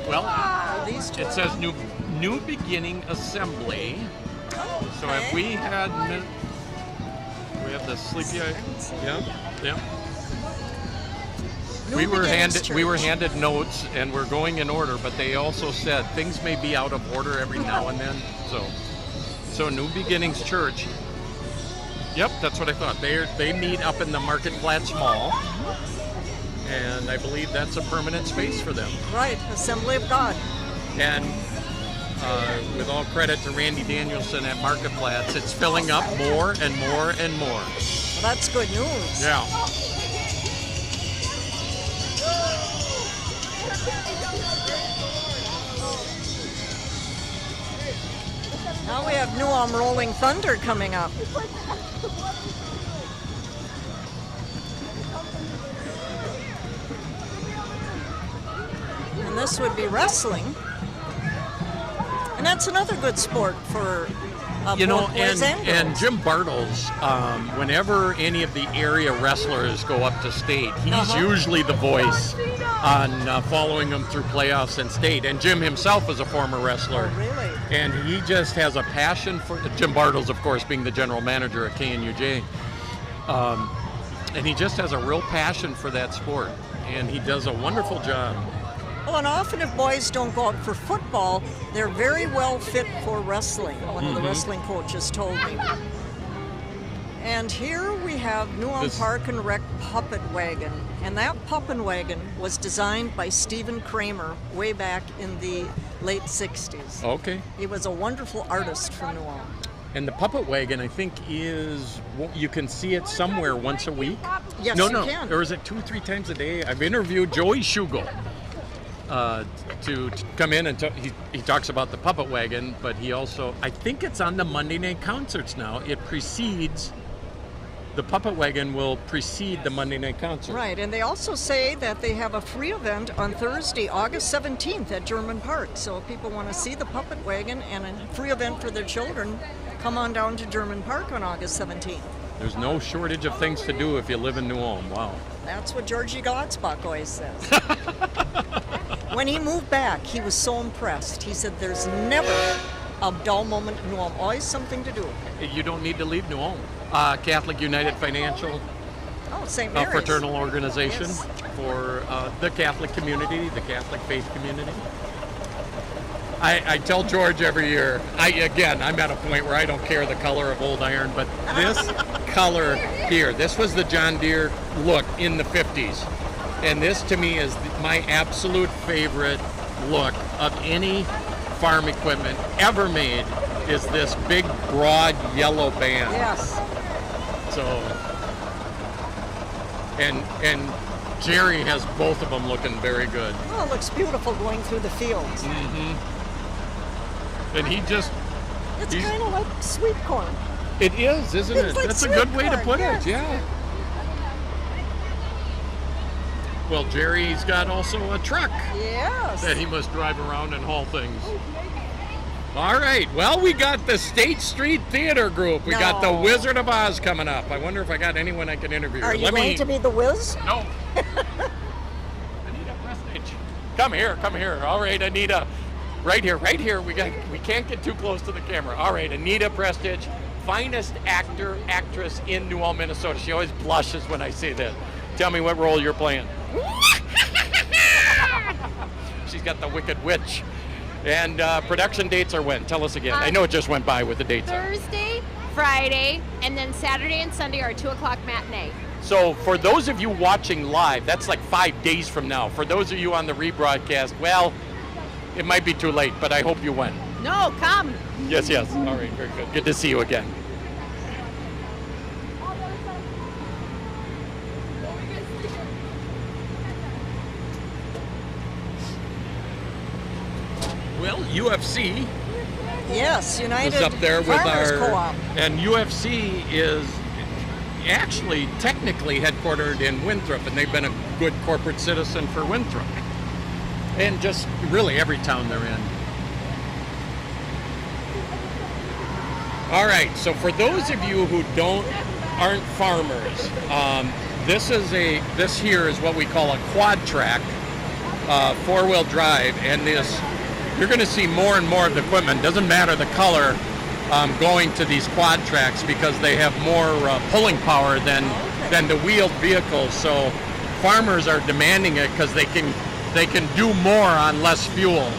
Well, it says New Beginning Assembly. So if we had, we have the Sleepy Eye. Yeah. We were handed notes and we're going in order, but they also said things may be out of order every now and then. So New Beginnings Church. Yep, that's what I thought. They meet up in the Market Flats Mall, and I believe that's a permanent space for them. Right, Assembly of God. And with all credit to Randy Danielson at Market Flats, it's filling up more and more and more. Well, that's good news. Yeah. Now we have New Ulm Rolling Thunder coming up. And this would be wrestling. And that's another good sport for both boys and girls. And Jim Bartles, whenever any of the area wrestlers go up to state, he's usually the voice on following them through playoffs and state. And Jim himself is a former wrestler. Oh, really? And he just has a passion for Jim Bartles, of course, being the general manager at KNUJ. And he just has a real passion for that sport. And he does a wonderful job. Well, and often if boys don't go out for football, they're very well fit for wrestling, one of the wrestling coaches told me. And here we have New Ulm Park and Rec Puppet Wagon. And that puppet wagon was designed by Stephen Kramer way back in the late 60s. Okay. He was a wonderful artist from New Ulm. And the puppet wagon, I think, you can see it somewhere once a week? Yes, you can. Or is it 2-3 times a day? I've interviewed Joey Schugel to come in and he talks about the puppet wagon, but he also, I think it's on the Monday night concerts now. It precedes, the puppet wagon will precede the Monday night concert. Right, and they also say that they have a free event on Thursday, August 17th at German Park. So if people want to see the puppet wagon and a free event for their children, come on down to German Park on August 17th. There's no shortage of things to do if you live in New Ulm. Wow. That's what Georgie Glotzbach always says. When he moved back, he was so impressed. He said there's never a dull moment in New Ulm, always something to do. You don't need to leave New Ulm. Catholic United Financial, St. Mary's. Fraternal organization for the Catholic community, the Catholic faith community. I tell George every year, I'm at a point where I don't care the color of old iron, but this color here, this was the John Deere look in the 50s. And this to me is my absolute favorite look of any farm equipment ever made is this big, broad yellow band. Yes. So, and Jerry has both of them looking very good. Oh, it looks beautiful going through the fields. And he just... It's kind of like sweet corn. It is, isn't It's it? like That's a sweet good way to corn, put yes. it, yeah. Well, Jerry's got also a truck Yes. that he must drive around and haul things. All right, well, we got the State Street Theater Group. We got the Wizard of Oz coming up. I wonder if I got anyone I can interview. Are you going to be the Wiz? No. Anita Prestige. Come here. All right, Anita. Right here. We can't get too close to the camera. All right, Anita Prestige, finest actress in New Ulm, Minnesota. She always blushes when I say that. Tell me what role you're playing. She's got the Wicked Witch. And production dates are when? Tell us again. I know it just went by with the dates. Thursday, Friday, and then Saturday and Sunday are 2 o'clock matinee. So for those of you watching live, that's like 5 days from now. For those of you on the rebroadcast, well, it might be too late, but I hope you went. No, come. Yes. All right, very good. Good to see you again. Well, UFC Yes, United is up there with Farmers our... Co-op. And UFC is actually technically headquartered in Winthrop, and they've been a good corporate citizen for Winthrop. And just really every town they're in. All right, so for those of you who aren't farmers, this here is what we call a quad track, 4-wheel drive, and you're going to see more and more of the equipment. Doesn't matter the color, going to these quad tracks because they have more pulling power than the wheeled vehicles. So farmers are demanding it because they can do more on less fuel,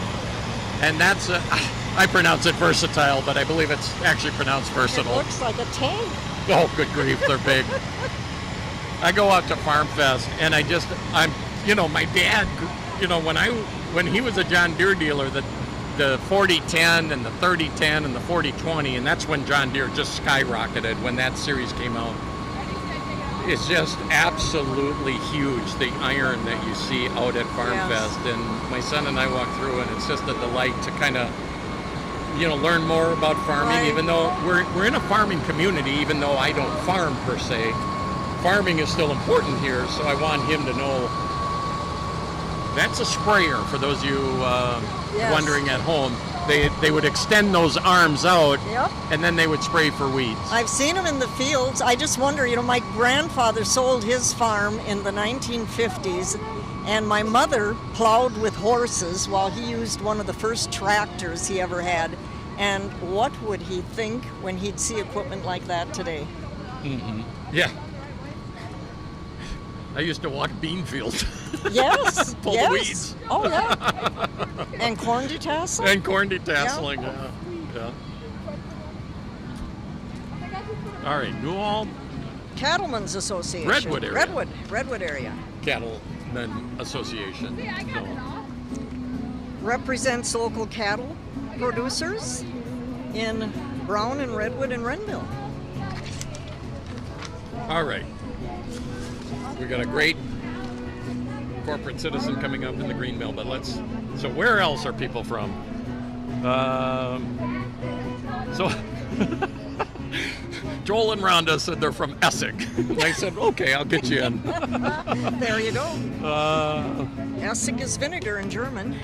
and that's I pronounce it versatile, but I believe it's actually pronounced versatile. It looks like a tank. Oh, good grief, they're big. I go out to Farm Fest, and my dad, when he was a John Deere dealer, the 4010 and the 3010 and the 4020, and that's when John Deere just skyrocketed when that series came out. It's just absolutely huge, the iron that you see out at Farm Fest. And my son and I walk through, and it's just a delight to kind of, learn more about farming, even though we're in a farming community, even though I don't farm per se. Farming is still important here, so I want him to know. That's a sprayer, for those of you wondering at home. They would extend those arms out, and then they would spray for weeds. I've seen them in the fields. I just wonder, my grandfather sold his farm in the 1950s, and my mother plowed with horses while he used one of the first tractors he ever had. And what would he think when he'd see equipment like that today? Mm-hmm. Yeah. I used to walk bean fields. Yes. Pull the weeds. Oh, yeah. And corn detasseling? And corn detasseling, yeah. All right, New Ulm. Cattlemen's Association. Redwood area. Redwood area. Cattlemen Association. So. Represents local cattle producers in Brown and Redwood and Renville. All right. We got a great corporate citizen coming up in the green mill, but so where else are people from? Joel and Rhonda said they're from Essig. And I said, okay, I'll get you in. There you go. Essig is vinegar in German.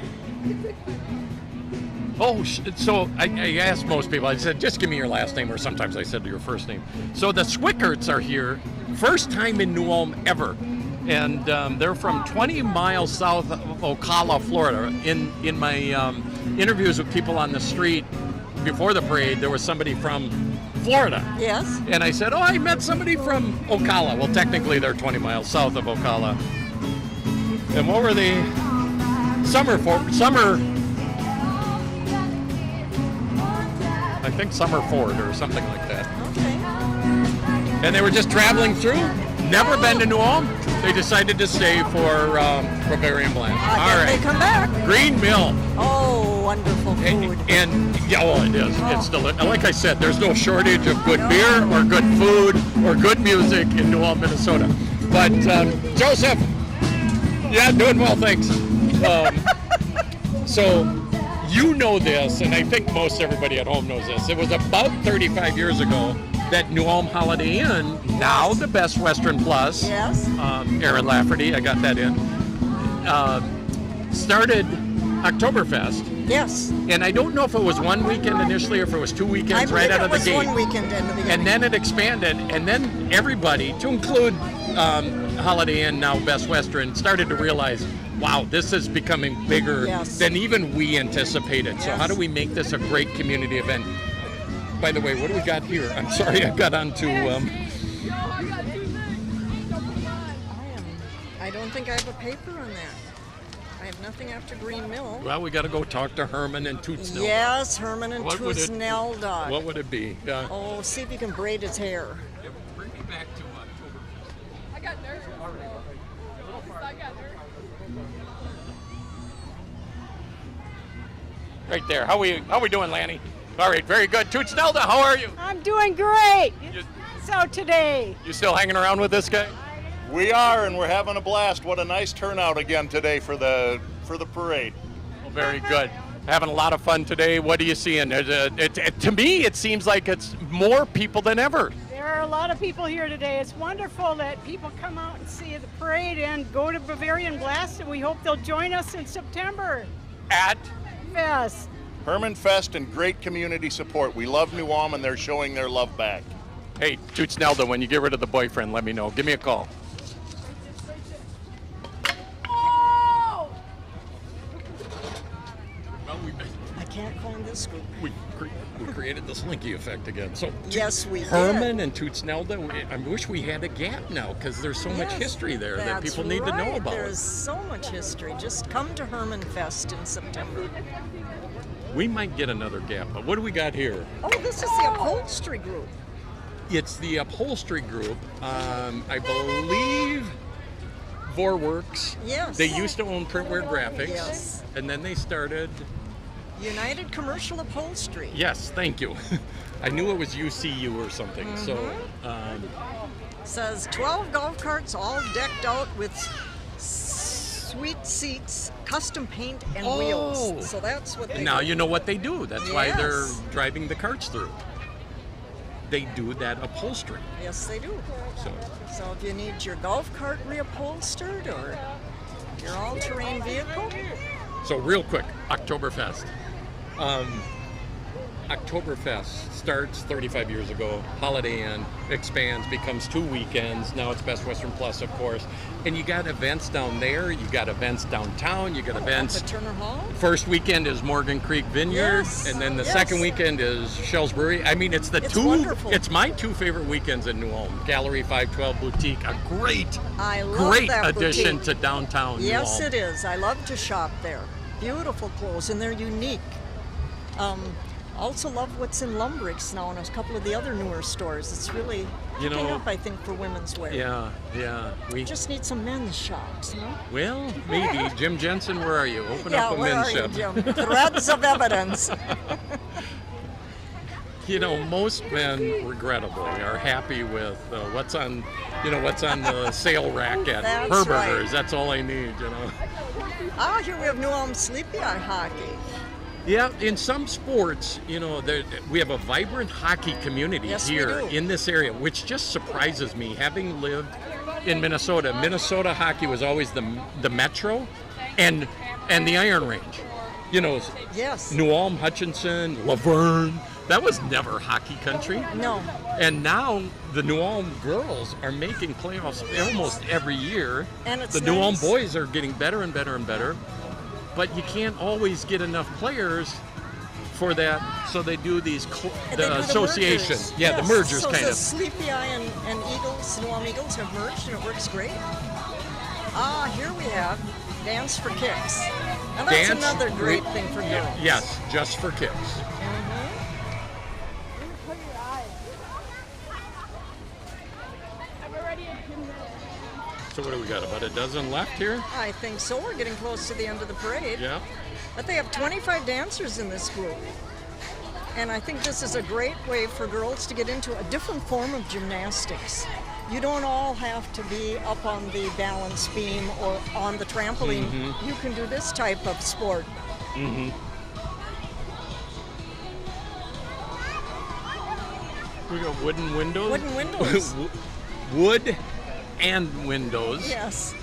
So I asked most people, I said, just give me your last name, or sometimes I said your first name. So the Swickarts are here, first time in New Ulm ever. And they're from 20 miles south of Ocala, Florida. In my interviews with people on the street before the parade, there was somebody from Florida. Yes. And I said, I met somebody from Ocala. Well, technically they're 20 miles south of Ocala. And what were they? I think Summer Ford or something like that. Okay. And they were just traveling through? never been to New Ulm. They decided to stay for Bavarian Blast. All right. They come back. Green Mill. Oh, wonderful food. And yeah, oh, it is. It's like I said, there's no shortage of good beer or good food or good music in New Ulm, Minnesota. But Joseph, yeah, doing well, thanks. So you know this, and I think most everybody at home knows this. It was about 35 years ago that New Ulm Holiday Inn, now the Best Western Plus, yes, Aaron Lafferty, I got that in, started Oktoberfest. Yes. And I don't know if it was one weekend initially or if it was 2 weekends right out of the gate. It was one weekend in the beginning. And then it expanded, and then everybody, to include Holiday Inn, now Best Western, started to realize, wow, this is becoming bigger than even we anticipated. So how do we make this a great community event? By the way, what do we got here? I'm sorry, I got onto... I don't think I have a paper on that. I have nothing after Green Mill. Well, we got to go talk to Herman and Tootsnelda. Yes, Herman and Tootsnelda. What would it be? Oh, see if you can braid his hair. Bring me back to October. I got nervous. Right there. How we doing, Lanny? All right, very good. Tootsnelda, how are you? I'm doing great. So today. You still hanging around with this guy? We are, and we're having a blast. What a nice turnout again today for the parade. Well, very good. Having a lot of fun today. What are you seeing? To me, it seems like it's more people than ever. There are a lot of people here today. It's wonderful that people come out and see the parade and go to Bavarian Blast, and we hope they'll join us in September. At? Fest. Herman Fest and great community support. We love New Ulm, and they're showing their love back. Hey, Tootsnelda, when you get rid of the boyfriend, let me know. Give me a call. I can't find this group. We created the Slinky effect again. So yes, we Herman did. and Tootsnelda, I wish we had a gap now because there's so much history there that That's people need to know about. There's so much history. Just come to Herman Fest in September. We might get another gap, but what do we got here? Oh, this is the upholstery group. It's the upholstery group. I believe Vorwerks. Yes. They used to own Printwear Graphics. Yes. And then they started... United Commercial Upholstery. Yes, thank you. I knew it was UCU or something. So, says 12 golf carts all decked out with sweet seats, custom paint, and wheels. So that's what they now do. you know what they do. That's why they're driving the carts through. They do that upholstery. Yes, they do. So if you need your golf cart reupholstered or your all-terrain vehicle. So real quick, Oktoberfest. Oktoberfest starts 35 years ago. Holiday Inn expands, becomes 2 weekends. Now it's Best Western Plus, of course. And you got events down there. You got events downtown. You got events. At Turner Hall. First weekend is Morgan Creek Vineyard, and then the second weekend is Shell's Brewery. I mean, it's wonderful. It's my 2 favorite weekends in New Ulm. Gallery 512 Boutique, a great that addition boutique. to downtown New Ulm. Yes, it is. I love to shop there. Beautiful clothes, and they're unique. Also love what's in Lumbricks now and a couple of the other newer stores. It's really picking up, I think, for women's wear. Yeah. We just need some men's shops, no? Well, maybe. Jim Jensen, where are you? Open up a where men's are you, shop. Jim? Threads of evidence. You know, most men, regrettably, are happy with what's on the sale rack at Herberger's. Right. That's all I need, you know. Here we have New Ulm Sleepy Eye Hockey. Yeah, in some sports, you know, we have a vibrant hockey community here in this area, which just surprises me. Having lived in Minnesota, Minnesota hockey was always the Metro and the Iron Range. You know, New Ulm, Hutchinson, Laverne. That was never hockey country. No. And now the New Ulm girls are making playoffs almost every year. And it's the New Ulm boys are getting better and better and better. But you can't always get enough players for that, so they do these association. The mergers so kind of. Sleepy Eye and Eagles, New Ulm Eagles have merged, and it works great. Here we have Dance for Kicks. And that's another great thing for girls. Yes, just for kicks. So what do we got, about a dozen left here? I think so. We're getting close to the end of the parade. Yeah. But they have 25 dancers in this group. And I think this is a great way for girls to get into a different form of gymnastics. You don't all have to be up on the balance beam or on the trampoline. Mm-hmm. You can do this type of sport. Mm-hmm. We got wooden windows. Wooden windows. Wood and windows. Yes.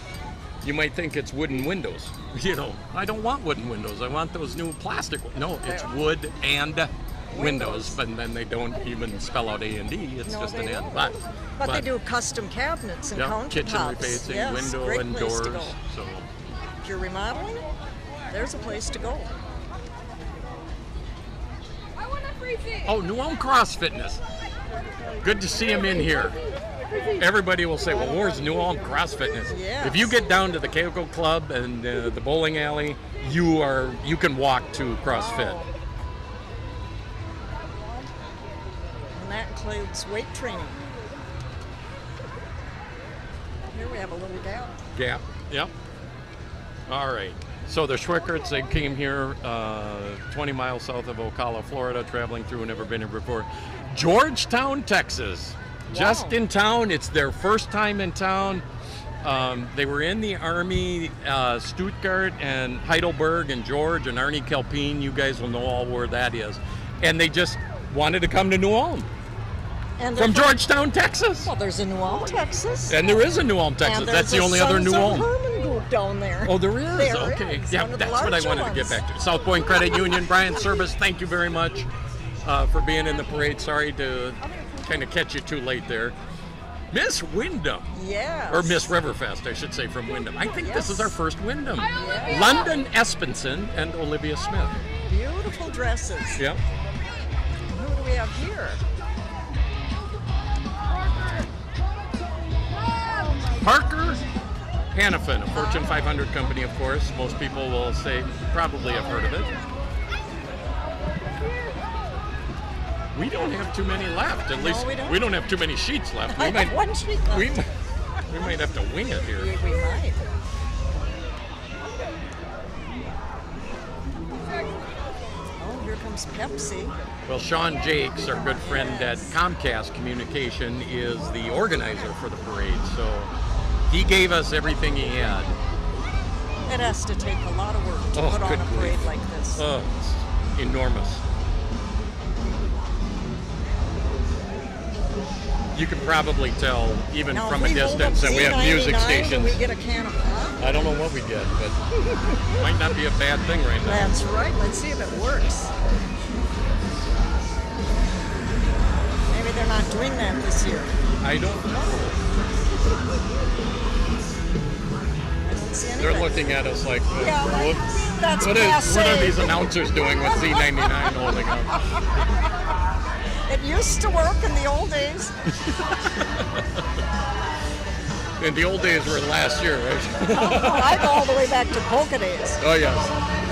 You might think it's wooden windows. You know, I don't want wooden windows. I want those new plastic. No, it's wood and windows. But then they don't even spell out A&D. It's just an N. But they do custom cabinets and countertops. Kitchen refacing, yes, window great and place doors. to go. So if you're remodeling, there's a place to go. Oh, New Ulm Cross Fitness. Good to see him in here. Everybody will say, well, where's New Ulm Cross Fitness? Yes. If you get down to the Keiko Club and the bowling alley, you can walk to CrossFit. And that includes weight training. Here we have a little gap. Gap, yep. All right. So the Schwickerts, they came here 20 miles south of Ocala, Florida, traveling through, never been here before. Georgetown, Texas. Just in town. It's their first time in town. They were in the Army, Stuttgart and Heidelberg and George and Arnie Kelpine. You guys will know all where that is. And they just wanted to come to New Ulm. And from Georgetown, Texas. Well, there's a New Ulm, Texas. And there is a New Ulm, Texas. And that's the only other New Ulm. Herman group down there. Oh, there is? There okay. is. Yeah, that's what I wanted to get back to. South Point Credit Union, Brian Service, thank you very much for being in the parade. Sorry to kind of catch you too late there. Miss Wyndham. Yes. Or Miss Riverfest, I should say, from Wyndham. I think this is our first Wyndham. Yeah. London Espenson and Olivia Smith. Beautiful dresses. Yep. Who do we have here? Parker Hannafin, a Fortune 500 company, of course. Most people will say, probably have heard of it. We don't have too many left. At least we don't have too many sheets left. I have one sheet left. We might have to wing it here. We might. Oh, here comes Pepsi. Well, Sean Jakes, our good friend at Comcast Communication, is the organizer for the parade. So he gave us everything he had. It has to take a lot of work to put on a parade like this. Oh, it's enormous. You can probably tell, even now, from a distance, that we have music stations. We get a can of pop? I don't know what we get, but it might not be a bad thing right now. That's right. Let's see if it works. Maybe they're not doing that this year. I don't know. I don't see anything. They're looking at us like, that's what are these announcers doing with Z99 holding up? It used to work in the old days. In the old days were last year, right? I go all the way back to polka days. Oh, yes.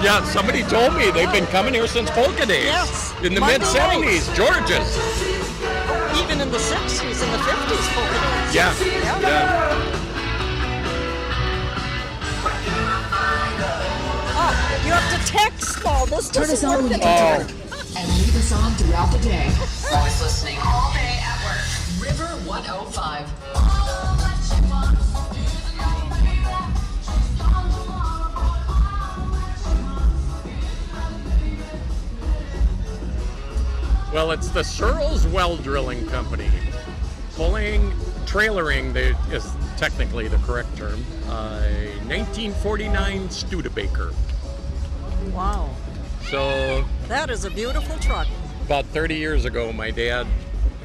Yeah, somebody told me they've been coming here since polka days. Yes. In the mid-70s, Georgia's. Even in the 60s and the 50s, polka days. Yeah. Oh, you have to text all this. Turn us on when you can turn. And leave us on throughout the day. Always listening all day at work. River 105. Well, it's the Searles Well Drilling Company. Trailering is technically the correct term. 1949 Studebaker. Wow. So that is a beautiful truck. About 30 years ago, my dad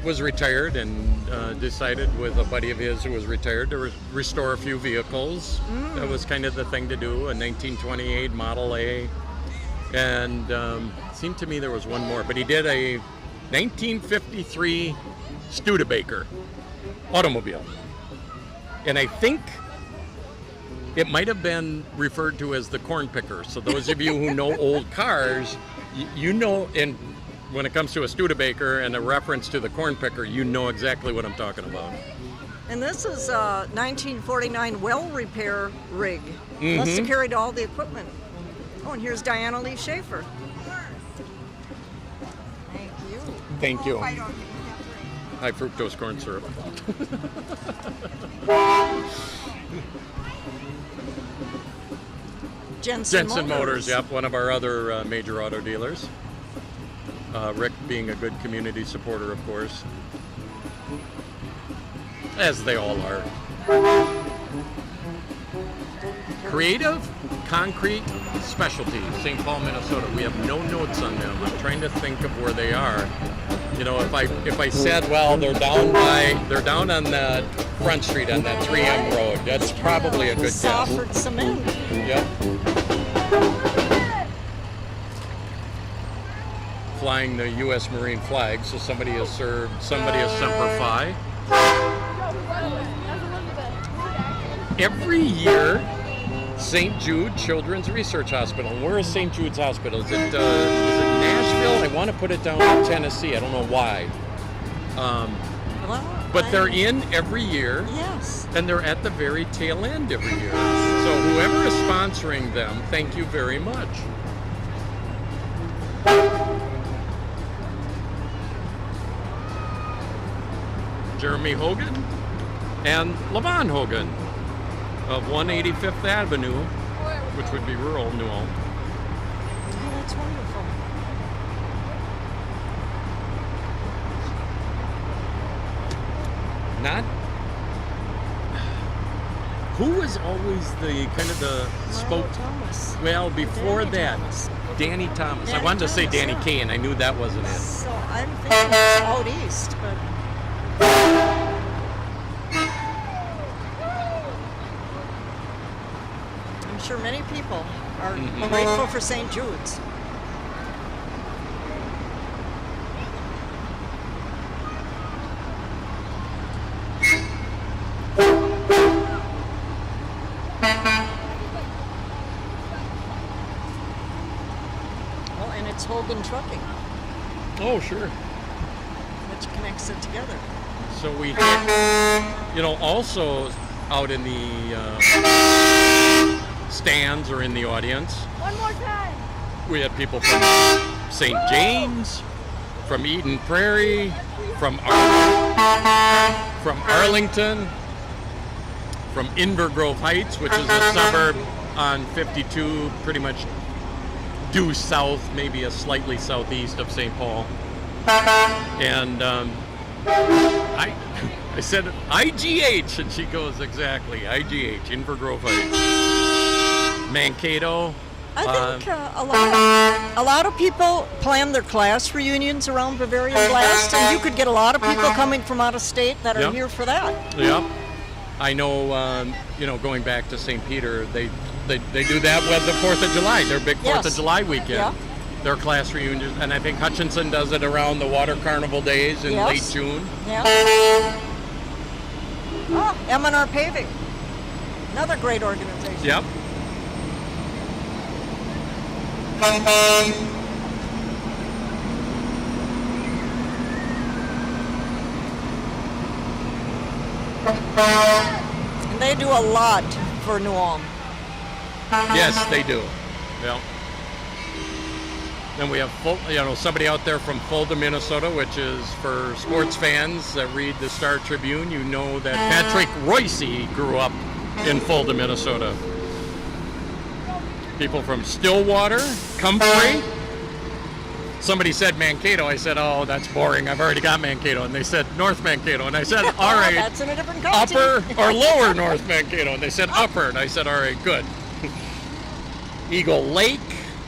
was retired and decided with a buddy of his who was retired to restore a few vehicles. That was kind of the thing to do, a 1928 Model A. And it seemed to me there was one more, but he did a 1953 Studebaker automobile. And I think it might have been referred to as the corn picker. So those of you who know old cars, you know, and when it comes to a Studebaker and a reference to the corn picker, you know exactly what I'm talking about. And this is a 1949 well repair rig. Must have Mhm. carried all the equipment. Oh, and here's Diana Lee Schaefer. Thank you. Thank you. Oh, I don't High fructose corn syrup. Jensen Motors, yep, one of our other major auto dealers. Rick being a good community supporter, of course. As they all are. Creative Concrete Specialty, St. Paul, Minnesota. We have no notes on them. I'm trying to think of where they are. You know, if I said, well, they're down on that Front Street on that 3M road, that's probably a good guess. Safford Cement. Yep. Flying the U.S. Marine flag, so somebody has Semper Fi. Every year, St. Jude Children's Research Hospital. Where is St. Jude's Hospital? Is it Nashville? I want to put it down in Tennessee. I don't know why. But they're in every year. Yes. And they're at the very tail end every year. So whoever is sponsoring them, thank you very much. Jeremy Hogan and Levon Hogan of 185th Avenue, which would be rural New Ulm. Oh, that's wonderful. Not. Who was always the kind of the spoke? Thomas. Well, before Danny that, Thomas. Danny Thomas. I Danny wanted to say Thomas, Danny yeah. Kaye, and I knew that wasn't it. So I'm thinking it's out east, but I'm sure many people are grateful for St. Jude's. Well, and it's Hogan Trucking, Oh, sure. which connects it together. So we had, also out in the stands or in the audience, One more time. we had people from St. James, from Eden Prairie, from Arlington, from Inver Grove Heights, which is a suburb on 52, pretty much due south, maybe a slightly southeast of St. Paul. And I said IGH, and she goes, exactly, IGH, Inver Grove Heights. Mankato. I think a lot of people plan their class reunions around Bavarian Blast, and you could get a lot of people coming from out of state that are Yep. here for that. Yep. I know, going back to St. Peter, they do that with the 4th of July, their big 4th of Yes. July weekend. Yeah. Their class reunions, and I think Hutchinson does it around the Water Carnival days in Yes. late June. Yeah. Oh, M&R Paving, another great organization. Yep. And they do a lot for New Ulm. Yes, they do. Yep. Then we have somebody out there from Fulda, Minnesota, which is for sports fans that read the Star Tribune. You know that Patrick Royce grew up in Fulda, Minnesota. People from Stillwater, Comfrey. Somebody said Mankato. I said, oh, that's boring. I've already got Mankato. And they said North Mankato. And I said, all right, That's in a different county. upper or lower North Mankato. And they said upper. And I said, all right, good. Eagle Lake,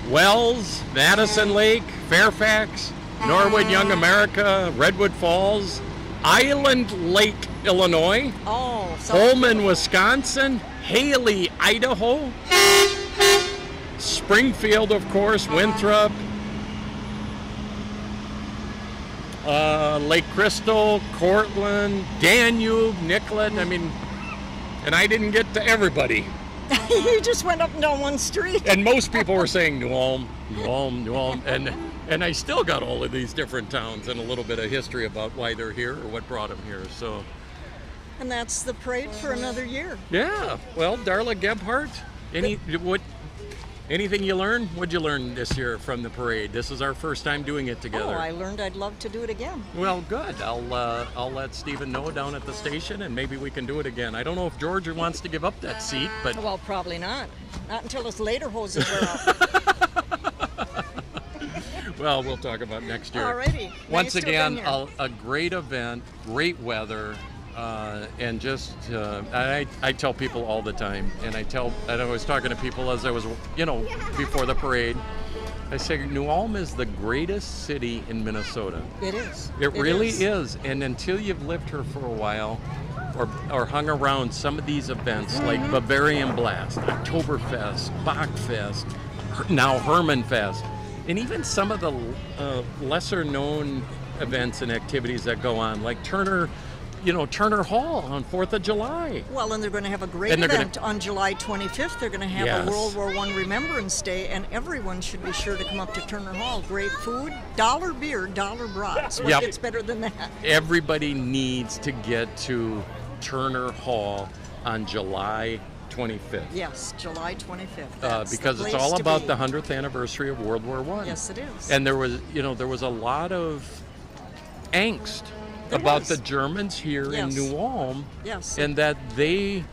Wells, Madison Lake, Fairfax, Norwood, Young America, Redwood Falls, Island Lake, Illinois, Oh, so Holman, Wisconsin, Haley, Idaho, Springfield, of course, Winthrop, Lake Crystal, Cortland, Danube, Nicollet. I mean, and I didn't get to everybody. you just went up and down one street. And most people were saying New Ulm, New Ulm, New Ulm, and I still got all of these different towns and a little bit of history about why they're here or what brought them here. So And that's the parade for another year. Yeah. Well, Darla Gebhardt, anything you learned? What'd you learn this year from the parade? This is our first time doing it together. Oh, I learned I'd love to do it again. Well, good. I'll let Stephen know down at the station, and maybe we can do it again. I don't know if Georgia wants to give up that seat, but Well, probably not. Not until his later hoses wear out. well, we'll talk about next year. Alrighty. Once Nice to have been again, here. a great event, great weather, and just I tell people all the time, and I was talking to people as I was, before the parade. I say New Ulm is the greatest city in Minnesota. It is. It really is. And until you've lived here for a while, or hung around some of these events like Bavarian Blast, Oktoberfest, Bachfest, now Hermannfest, and even some of the lesser known events and activities that go on, like Turner Hall on 4th of July. Well, and they're going to have a great And they're event on July 25th. They're going to have Yes. a World War I Remembrance Day, and everyone should be sure to come up to Turner Hall. Great food, dollar beer, dollar brats. What Yep. gets better than that? Everybody needs to get to Turner Hall on July 25th. Yes, July 25th. That's Because the it's place all to about be. the 100th anniversary of World War I. Yes, it is. And there was a lot of angst There about was. the Germans here in Yes. New Ulm, Yes. and that they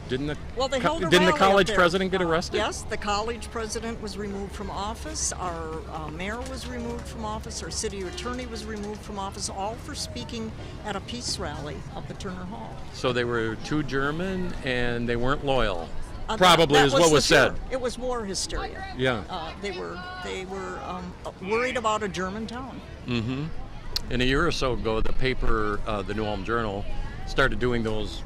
didn't the Well, they held a didn't the rally up college there. president get arrested? Yes, the college president was removed from office. Our mayor was removed from office. Our city attorney was removed from office, all for speaking at a peace rally up at Turner Hall. So they were too German and they weren't loyal. That- Probably that is what the was said. fear. It was war hysteria. Yeah. They were worried about a German town. Mm-hmm. And a year or so ago, the paper, the New Ulm Journal, started doing those,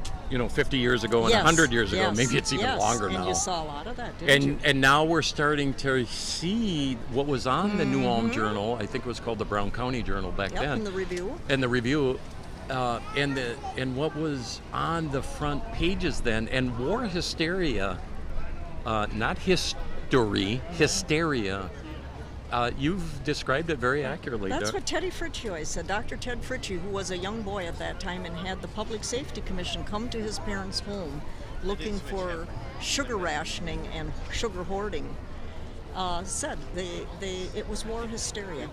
50 years ago and Yes, 100 years ago. yes, Maybe it's even yes, longer and now. you saw a lot of that, didn't you? And now we're starting to see what was on the New Ulm Journal. I think it was called the Brown County Journal back Yep, then. in the review. And the review, and what was on the front pages then, and war hysteria, not history, hysteria. You've described it very accurately. That's what Teddy Fritchie always said. Dr. Ted Fritchie, who was a young boy at that time and had the Public Safety Commission come to his parents' home looking for sugar rationing and sugar hoarding, said it was war hysteria.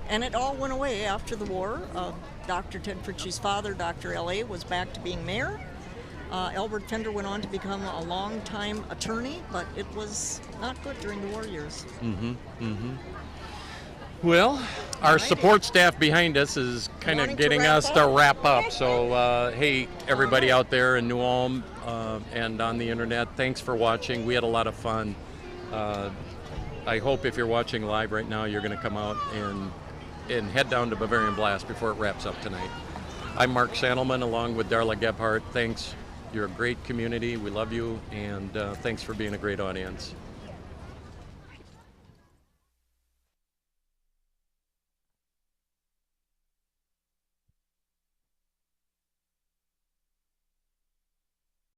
And it all went away after the war. Dr. Ted Fritchie's father, Dr. L.A., was back to being mayor. Albert Fender went on to become a long-time attorney, but it was not good during the war years. Mm-hmm. Mm-hmm. Well, our support staff behind us is kind of getting us to wrap up. So, hey, everybody out there in New Ulm and on the internet, thanks for watching. We had a lot of fun. I hope if you're watching live right now, you're going to come out and head down to Bavarian Blast before it wraps up tonight. I'm Mark Sandelman along with Darla Gebhardt. Thanks. You're a great community. We love you, and thanks for being a great audience.